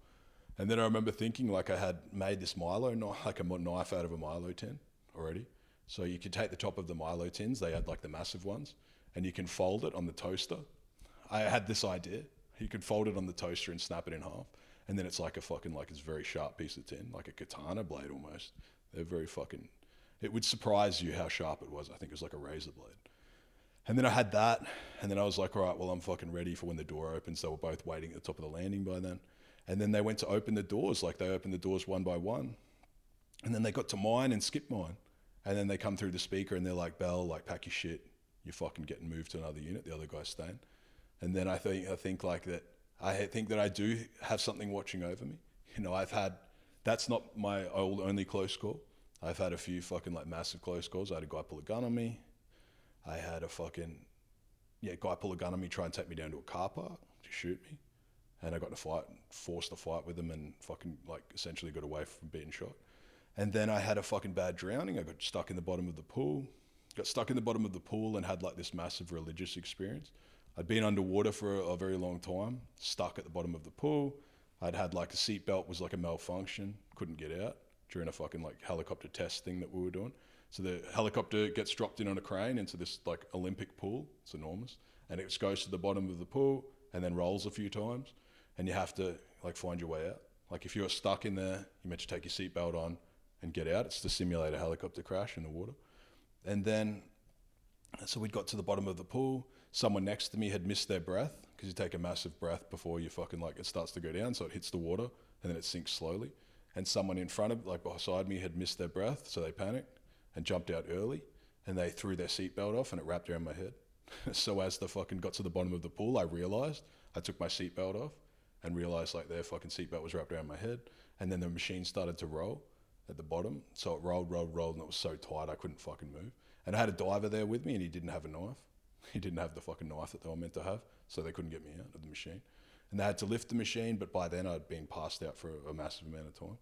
And then I remember thinking, like I had made this Milo, like a knife out of a Milo tin already. So you could take the top of the Milo tins, they had like the massive ones, and you can fold it on the toaster. I had this idea. You could fold it on the toaster and snap it in half. And then it's like a fucking, like it's a very sharp piece of tin, like a katana blade almost. They're very fucking, it would surprise you how sharp it was. I think it was like a razor blade. And then I had that, and then I was like, all right, well, I'm fucking ready for when the door opens. They were both waiting at the top of the landing by then. And then they went to open the doors, like they opened the doors one by one. And then they got to mine and skipped mine. And then they come through the speaker and they're like, Bell, like pack your shit. You're fucking getting moved to another unit. The other guy's staying. And then I think like that, I think that I do have something watching over me. You know, that's not my only close call. I've had a few fucking like massive close calls. I had a guy pull a gun on me. I had a guy pull a gun on me, try and take me down to a car park to shoot me. And I got in a fight, forced a fight with him, and fucking like essentially got away from being shot. And then I had a fucking bad drowning. I got stuck in the bottom of the pool. Got stuck in the bottom of the pool and had like this massive religious experience. I'd been underwater for a very long time, stuck at the bottom of the pool. I'd had like a seatbelt was like a malfunction, couldn't get out during a fucking like helicopter test thing that we were doing. So the helicopter gets dropped in on a crane into this like Olympic pool. It's enormous. And it goes to the bottom of the pool and then rolls a few times. And you have to like find your way out. Like if you're stuck in there, you're meant to take your seatbelt on and get out. It's to simulate a helicopter crash in the water. And then, so we'd got to the bottom of the pool. Someone next to me had missed their breath, because you take a massive breath before you fucking like, it starts to go down. So it hits the water and then it sinks slowly. And someone in front of, like beside me, had missed their breath. So they panicked and jumped out early, and they threw their seatbelt off and it wrapped around my head. So as the fucking got to the bottom of the pool, I realized I took my seatbelt off, and realized like their fucking seatbelt was wrapped around my head. And then the machine started to roll at the bottom. So it rolled, and it was so tight I couldn't fucking move. And I had a diver there with me, and he didn't have a knife. He didn't have the fucking knife that they were meant to have, so they couldn't get me out of the machine. And they had to lift the machine, but by then I'd been passed out for a massive amount of time.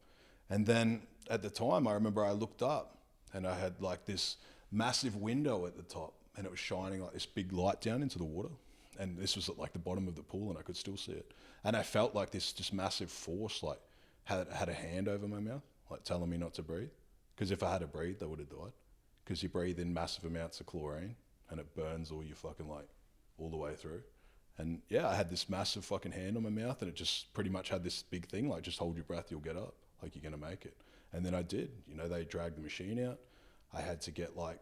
And then at the time, I remember I looked up, and I had like this massive window at the top, and it was shining like this big light down into the water. And this was at like the bottom of the pool, and I could still see it. And I felt like this just massive force, like had a hand over my mouth, like telling me not to breathe. Because if I had to breathe, I would have died. Because you breathe in massive amounts of chlorine, and it burns all your fucking like all the way through. And yeah, I had this massive fucking hand on my mouth, and it just pretty much had this big thing, like just hold your breath, you'll get up, like you're gonna make it. And then I did. You know, they dragged the machine out. I had to get like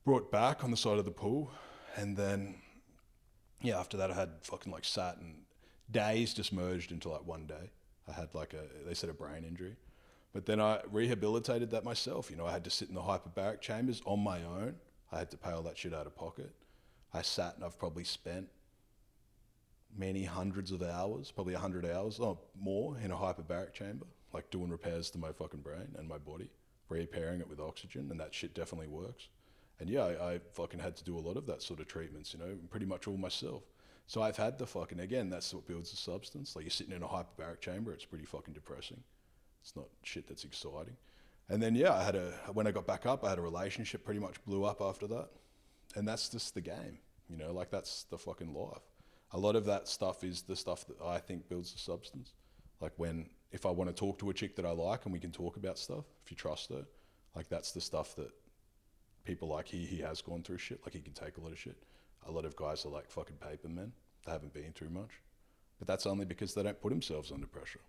brought back on the side of the pool, and then yeah, after that I had fucking like sat, and days just merged into like one day. I had like they said a brain injury. But then I rehabilitated that myself. You know, I had to sit in the hyperbaric chambers on my own. I had to pay all that shit out of pocket. I sat, and I've probably spent many hundreds of hours, probably 100 hours or more in a hyperbaric chamber, like doing repairs to my fucking brain and my body, repairing it with oxygen, and that shit definitely works. And yeah, I fucking had to do a lot of that sort of treatments, you know, pretty much all myself. So I've had the fucking, again, that's what builds the substance. Like you're sitting in a hyperbaric chamber, it's pretty fucking depressing. It's not shit that's exciting. And then yeah, when I got back up, I had a relationship, pretty much blew up after that. And that's just the game, you know, like that's the fucking life. A lot of that stuff is the stuff that I think builds the substance. Like if I want to talk to a chick that I like and we can talk about stuff, if you trust her, like that's the stuff that people like he has gone through shit, like he can take a lot of shit. A lot of guys are like fucking paper men. They haven't been through much. But that's only because they don't put themselves under pressure,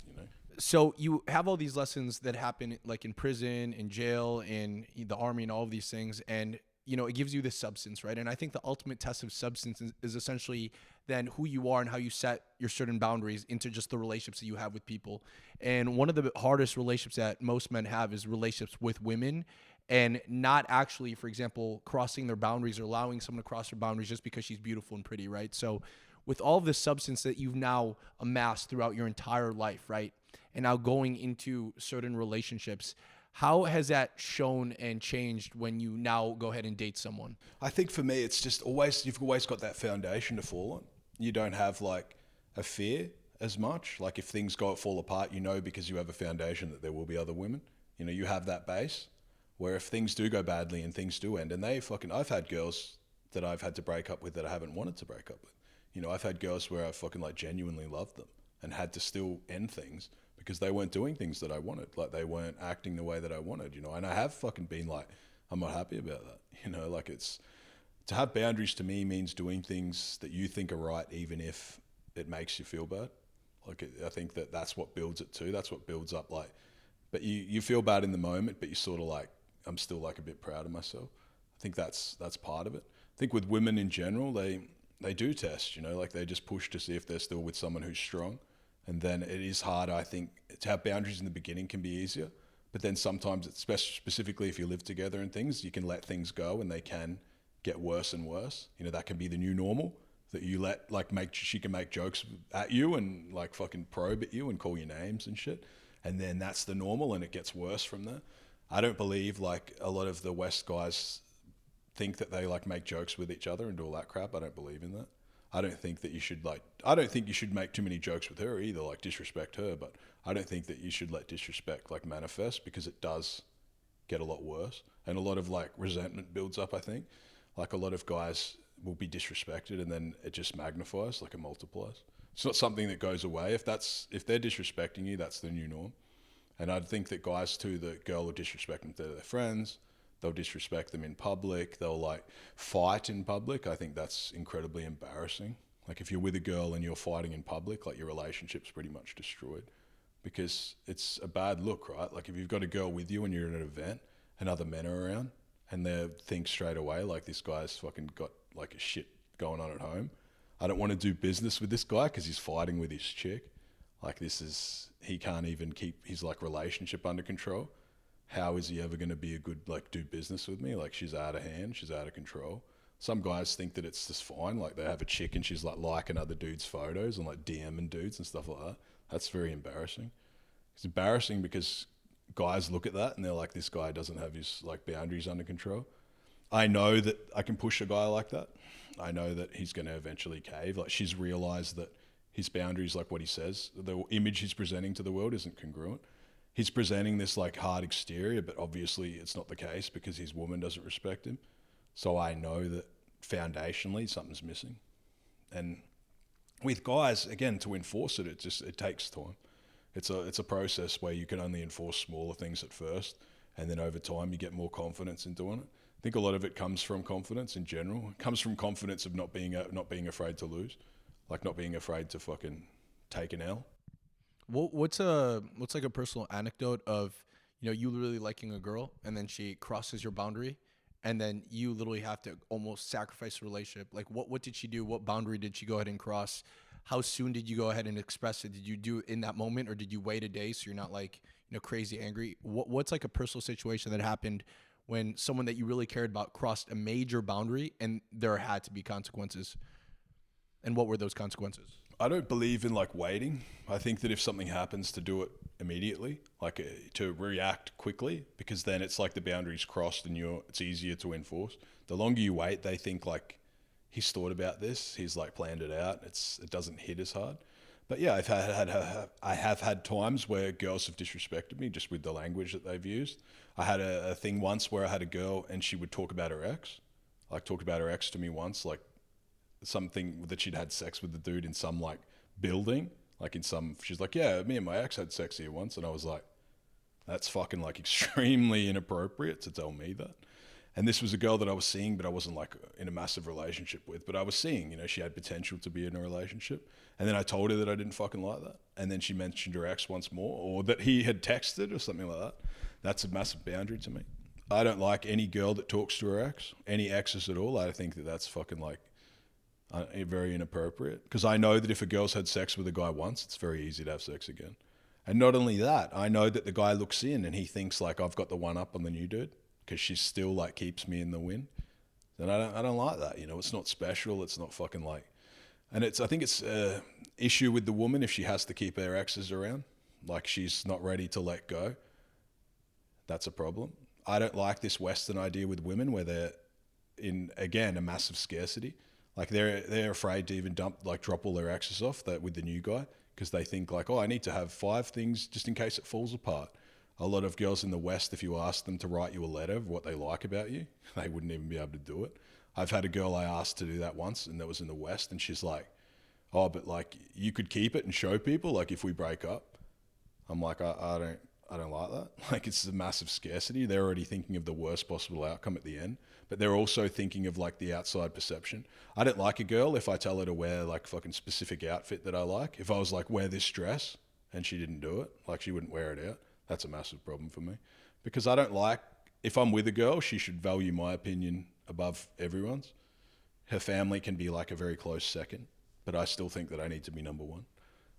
you know? So you have all these lessons that happen like in prison, in jail, in the army, and all of these things. And, you know, it gives you this substance, right? And I think the ultimate test of substance is essentially then who you are and how you set your certain boundaries into just the relationships that you have with people. And one of the hardest relationships that most men have is relationships with women, and not actually, for example, crossing their boundaries or allowing someone to cross their boundaries just because she's beautiful and pretty, right? So with all of this substance that you've now amassed throughout your entire life, right? And now going into certain relationships, how has that shown and changed when you now go ahead and date someone? I think for me, it's just you've always got that foundation to fall on. You don't have like a fear as much. Like if things fall apart, you know, because you have a foundation that there will be other women. You know, you have that base where if things do go badly and things do end, and I've had girls that I've had to break up with that I haven't wanted to break up with. You know, I've had girls where I fucking like genuinely loved them and had to still end things because they weren't doing things that I wanted. Like they weren't acting the way that I wanted, you know, and I have fucking been like, I'm not happy about that. You know, like to have boundaries to me means doing things that you think are right, even if it makes you feel bad. Like I think that's what builds it too. That's what builds up like, but you feel bad in the moment, but you sort of like, I'm still like a bit proud of myself. I think that's part of it. I think with women in general, they do test, you know, like they just push to see if they're still with someone who's strong. And then it is hard, I think, to have boundaries in the beginning can be easier. But then sometimes, specifically if you live together and things, you can let things go and they can get worse and worse. You know, that can be the new normal, that you let, like, she can make jokes at you and like fucking probe at you and call you names and shit. And then that's the normal and it gets worse from there. I don't believe like a lot of the West guys think that they like make jokes with each other and do all that crap. I don't believe in that. I don't think you should make too many jokes with her either, like disrespect her, but I don't think that you should let disrespect like manifest because it does get a lot worse. And a lot of like resentment builds up, I think. Like a lot of guys will be disrespected and then it just magnifies, like it multiplies. It's not something that goes away. If they're disrespecting you, that's the new norm. And I'd think that guys too, the girl will disrespect them to their friends. They'll disrespect them in public. They'll like fight in public. I think that's incredibly embarrassing. Like if you're with a girl and you're fighting in public, like your relationship's pretty much destroyed because it's a bad look, right? Like if you've got a girl with you and you're at an event and other men are around and they think straight away, like this guy's fucking got like a shit going on at home. I don't want to do business with this guy because he's fighting with his chick. Like he can't even keep his like relationship under control. How is he ever going to be a good, like, do business with me? Like, she's out of hand, she's out of control. Some guys think that it's just fine. Like they have a chick and she's like liking other dudes' photos and like DMing dudes and stuff like that. That's very embarrassing. It's embarrassing because guys look at that and they're like, this guy doesn't have his like boundaries under control. I know that I can push a guy like that. I know that he's going to eventually cave. Like she's realized that his boundaries, like what he says, the image he's presenting to the world isn't congruent. He's presenting this like hard exterior, but obviously it's not the case because his woman doesn't respect him. So I know that foundationally something's missing. And with guys, again, to enforce it, it takes time. It's a process where you can only enforce smaller things at first, and then over time you get more confidence in doing it. I think a lot of it comes from confidence in general. It comes from confidence of not being afraid to lose, like not being afraid to fucking take an L. What's like a personal anecdote of, you know, you really liking a girl and then she crosses your boundary, and then you literally have to almost sacrifice the relationship? Like what did she do? What boundary did she go ahead and cross? How soon did you go ahead and express it? Did you do it in that moment, or did you wait a day so you're not like, you know, crazy angry? What's like a personal situation that happened when someone that you really cared about crossed a major boundary and there had to be consequences? And what were those consequences? I don't believe in like waiting. I think that if something happens, to do it immediately, like to react quickly, because then it's like the boundary's crossed and it's easier to enforce. The longer you wait, they think like he's thought about this, he's like planned it out. It doesn't hit as hard. But yeah, I have had times where girls have disrespected me just with the language that they've used. I had a thing once where I had a girl and she would talk about her ex, like talked about her ex to me once, like something that she'd had sex with the dude in some like building, like in some, she's like, yeah, me and my ex had sex here once. And I was like, that's fucking like extremely inappropriate to tell me that. And this was a girl that I was seeing, but I wasn't like in a massive relationship with, but I was seeing, you know, she had potential to be in a relationship. And then I told her that I didn't fucking like that. And then she mentioned her ex once more, or that he had texted or something like that. That's a massive boundary to me. I don't like any girl that talks to her ex, any exes at all. I think that that's fucking like very inappropriate, because I know that if a girl's had sex with a guy once, it's very easy to have sex again. And not only that, I know that the guy looks in and he thinks like, I've got the one up on the new dude because she still like keeps me in the win. And I don't like that. You know, it's not special. It's not fucking like, and I think it's a issue with the woman if she has to keep her exes around, like she's not ready to let go. That's a problem. I don't like this Western idea with women where they're in, again, a massive scarcity. Like they're afraid to even drop all their exes off that with the new guy, because they think like, oh, I need to have 5 things just in case it falls apart. A lot of girls in the West, if you ask them to write you a letter of what they like about you, they wouldn't even be able to do it. I've had a girl I asked to do that once, and that was in the West, and she's like, oh, but like you could keep it and show people like if we break up. I'm like, I don't like that. Like it's a massive scarcity. They're already thinking of the worst possible outcome at the end, but they're also thinking of like the outside perception. I don't like a girl if I tell her to wear like fucking specific outfit that I like. If I was like, wear this dress and she didn't do it, like she wouldn't wear it out, that's a massive problem for me. Because I don't like, if I'm with a girl, she should value my opinion above everyone's. Her family can be like a very close second, but I still think that I need to be number one.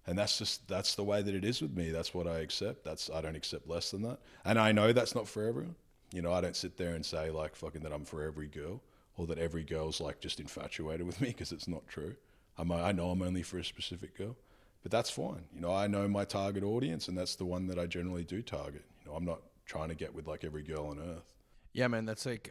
And that's the way that it is with me. That's what I accept. I don't accept less than that. And I know that's not for everyone. You know, I don't sit there and say like fucking that I'm for every girl, or that every girl's like just infatuated with me, because it's not true. I know I'm only for a specific girl, but that's fine. You know, I know my target audience, and that's the one that I generally do target. You know, I'm not trying to get with like every girl on earth. Yeah, man, that's like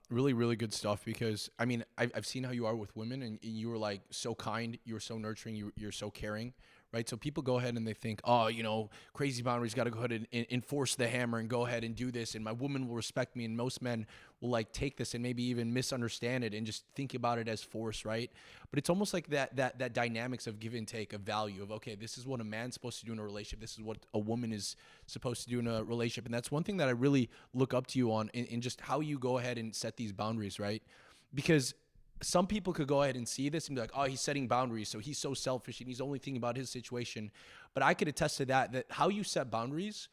really, really good stuff, because I mean, I've seen how you are with women, and you were like so kind, you were so nurturing, you're so caring, right? So people go ahead and they think, oh, you know, crazy boundaries, got to go ahead and enforce the hammer and go ahead and do this, and my woman will respect me. And most men will like take this and maybe even misunderstand it and just think about it as force, right? But it's almost like that dynamics of give and take, of value, of okay, this is what a man's supposed to do in a relationship, this is what a woman is supposed to do in a relationship. And that's one thing that I really look up to you on, in just how you go ahead and set these boundaries, right? Because some people could go ahead and see this and be like, oh, he's setting boundaries, so he's so selfish and he's only thinking about his situation. But I could attest to that how you set boundaries,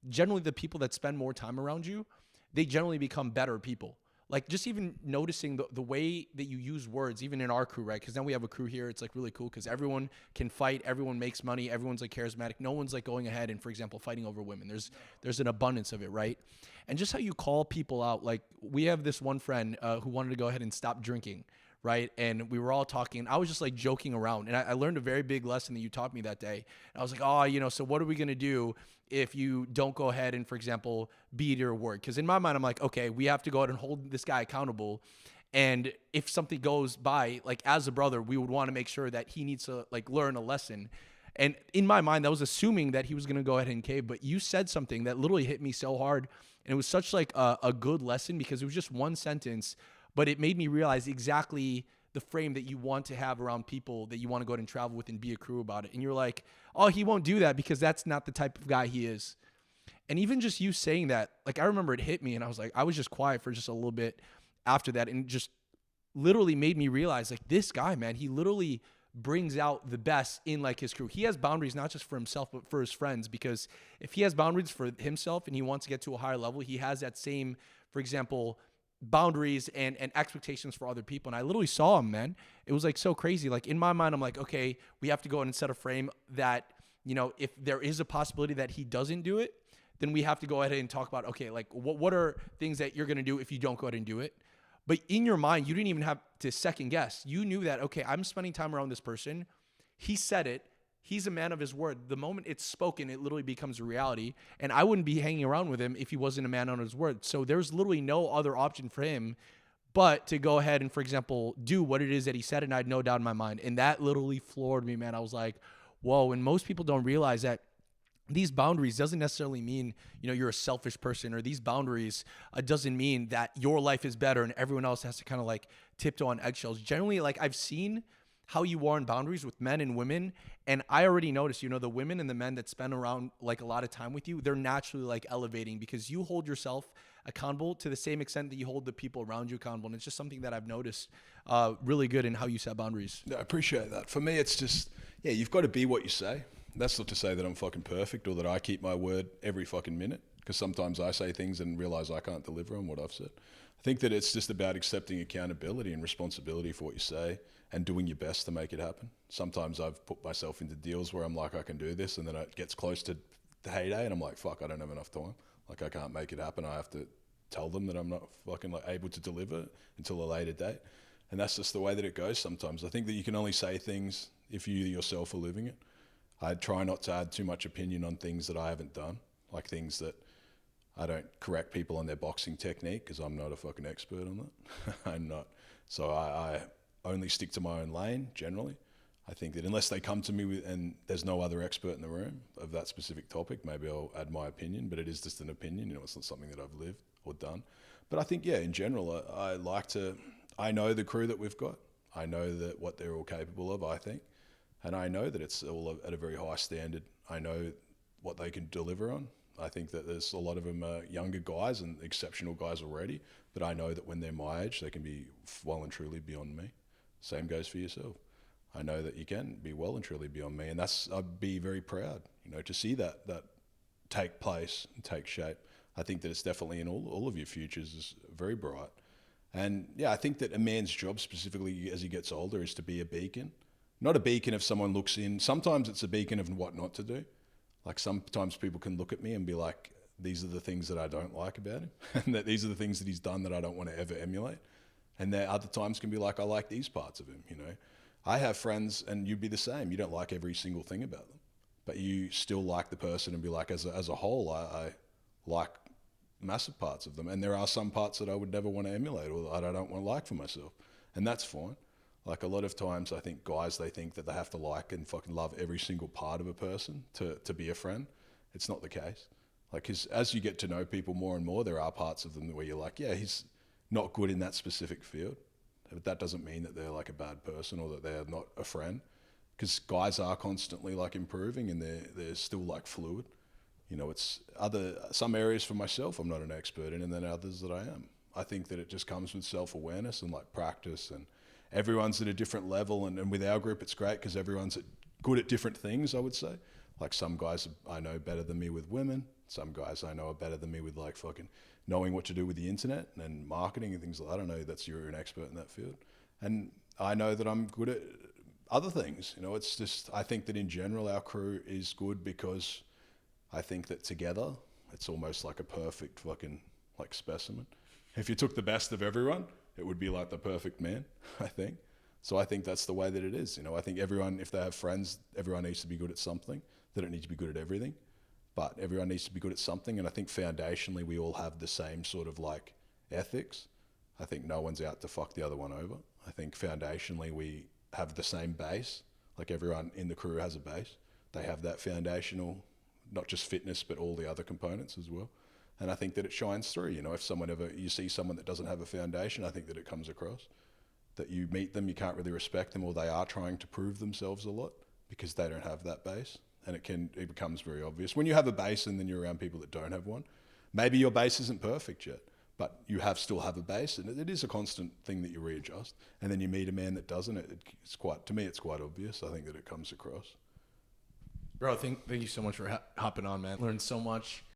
generally the people that spend more time around you, they generally become better people. like just even noticing the way that you use words, even in our crew, right? Because now we have a crew here. It's like really cool because everyone can fight, everyone makes money, everyone's like charismatic. No one's like going ahead and, for example, fighting over women. There's an abundance of it, right? And just how you call people out. Like we have this one friend who wanted to go ahead and stop drinking, right? And we were all talking, and I was just like joking around. And I learned a very big lesson that you taught me that day. And I was like, oh, so what are we going to do if you don't go ahead and, for example, be to your word? Because in my mind, I'm like, okay, we have to go ahead and hold this guy accountable. And if something goes by, like as a brother, we would want to make sure that he needs to like learn a lesson. And in my mind, that was assuming that he was going to go ahead and cave. But you said something that literally hit me so hard. And it was such like a good lesson because it was just one sentence, but it made me realize exactly the frame that you want to have around people that you want to go ahead and travel with and be a crew about it. And you're like, oh, he won't do that because that's not the type of guy he is. And even just you saying that, like I remember it hit me and I was like, I was just quiet for just a little bit after that. And just literally made me realize like this guy, man, he literally brings out the best in like his crew. He has boundaries, not just for himself, but for his friends, because if he has boundaries for himself and he wants to get to a higher level, he has that same, for example, boundaries and expectations for other people. And I literally saw him, man. It was like so crazy. Like in my mind, I'm like, okay, we have to go and set a frame that, if there is a possibility that he doesn't do it, then we have to go ahead and talk about, okay, like what are things that you're going to do if you don't go ahead and do it? But in your mind, you didn't even have to second guess. You knew that, okay, I'm spending time around this person. He said it. He's a man of his word. The moment it's spoken, it literally becomes a reality. And I wouldn't be hanging around with him if he wasn't a man on his word. So there's literally no other option for him but to go ahead and, for example, do what it is that he said. And I had no doubt in my mind. And that literally floored me, man. I was like, whoa. And most people don't realize that these boundaries doesn't necessarily mean, you're a selfish person, or these boundaries doesn't mean that your life is better and everyone else has to kind of like tiptoe on eggshells. Generally, like I've seen how you are in boundaries with men and women. And I already noticed, the women and the men that spend around like a lot of time with you, they're naturally like elevating because you hold yourself accountable to the same extent that you hold the people around you accountable. And it's just something that I've noticed really good in how you set boundaries. Yeah, I appreciate that. For me, it's just, you've got to be what you say. That's not to say that I'm fucking perfect or that I keep my word every fucking minute, because sometimes I say things and realize I can't deliver on what I've said. I think that it's just about accepting accountability and responsibility for what you say and doing your best to make it happen. Sometimes I've put myself into deals where I'm like, I can do this, and then it gets close to the heyday and I'm like, fuck, I don't have enough time. Like I can't make it happen. I have to tell them that I'm not fucking like able to deliver until a later date. And that's just the way that it goes sometimes. I think that you can only say things if you yourself are living it. I try not to add too much opinion on things that I haven't done, like things that I don't correct people on their boxing technique because I'm not a fucking expert on that. I'm not. So I only stick to my own lane generally. I think that unless they come to me with, and there's no other expert in the room of that specific topic, maybe I'll add my opinion, but it is just an opinion. It's not something that I've lived or done. But I think, in general, I know the crew that we've got. I know that what they're all capable of, I think. And I know that it's all at a very high standard. I know what they can deliver on. I think that there's a lot of them are younger guys and exceptional guys already, but I know that when they're my age, they can be well and truly beyond me. Same goes for yourself. I know that you can be well and truly beyond me, and I'd be very proud, to see that take place and take shape. I think that it's definitely in all of your futures is very bright. And I think that a man's job specifically as he gets older is to be a beacon. Not a beacon if someone looks in. Sometimes it's a beacon of what not to do. Like sometimes people can look at me and be like, these are the things that I don't like about him. And that these are the things that he's done that I don't want to ever emulate. And there other times can be like, I like these parts of him, I have friends and you'd be the same. You don't like every single thing about them, but you still like the person and be like, as a whole, I like massive parts of them. And there are some parts that I would never want to emulate or that I don't want to like for myself. And that's fine. Like a lot of times I think guys, they think that they have to like and fucking love every single part of a person to be a friend. It's not the case. Like, 'cause as you get to know people more and more, there are parts of them where you're like, he's not good in that specific field. But that doesn't mean that they're like a bad person or that they're not a friend. Because guys are constantly like improving and they're still like fluid. It's some areas for myself I'm not an expert in, and then others that I am. I think that it just comes with self-awareness and like practice, and everyone's at a different level, and with our group it's great because everyone's good at different things, I would say. Like some guys I know better than me with women. Some guys I know are better than me with like fucking knowing what to do with the internet and marketing and things like that. I don't know that you're an expert in that field. And I know that I'm good at other things. You know, it's just, I think that in general our crew is good because I think that together it's almost like a perfect fucking like specimen. If you took the best of everyone, it would be like the perfect man, I think. So I think that's the way that it is. You know, I think everyone, if they have friends, everyone needs to be good at something. They don't need to be good at everything, but everyone needs to be good at something. And I think foundationally, we all have the same sort of like ethics. I think no one's out to fuck the other one over. I think foundationally, we have the same base. Like everyone in the crew has a base. They have that foundational, not just fitness, but all the other components as well. And I think that it shines through. You know, if you see someone that doesn't have a foundation, I think that it comes across. That you meet them, you can't really respect them, or they are trying to prove themselves a lot because they don't have that base. And it becomes very obvious. When you have a base and then you're around people that don't have one, maybe your base isn't perfect yet, but you still have a base, and it is a constant thing that you readjust. And then you meet a man that doesn't, it's quite obvious. I think that it comes across. Bro, thank you so much for hopping on, man. Learned so much.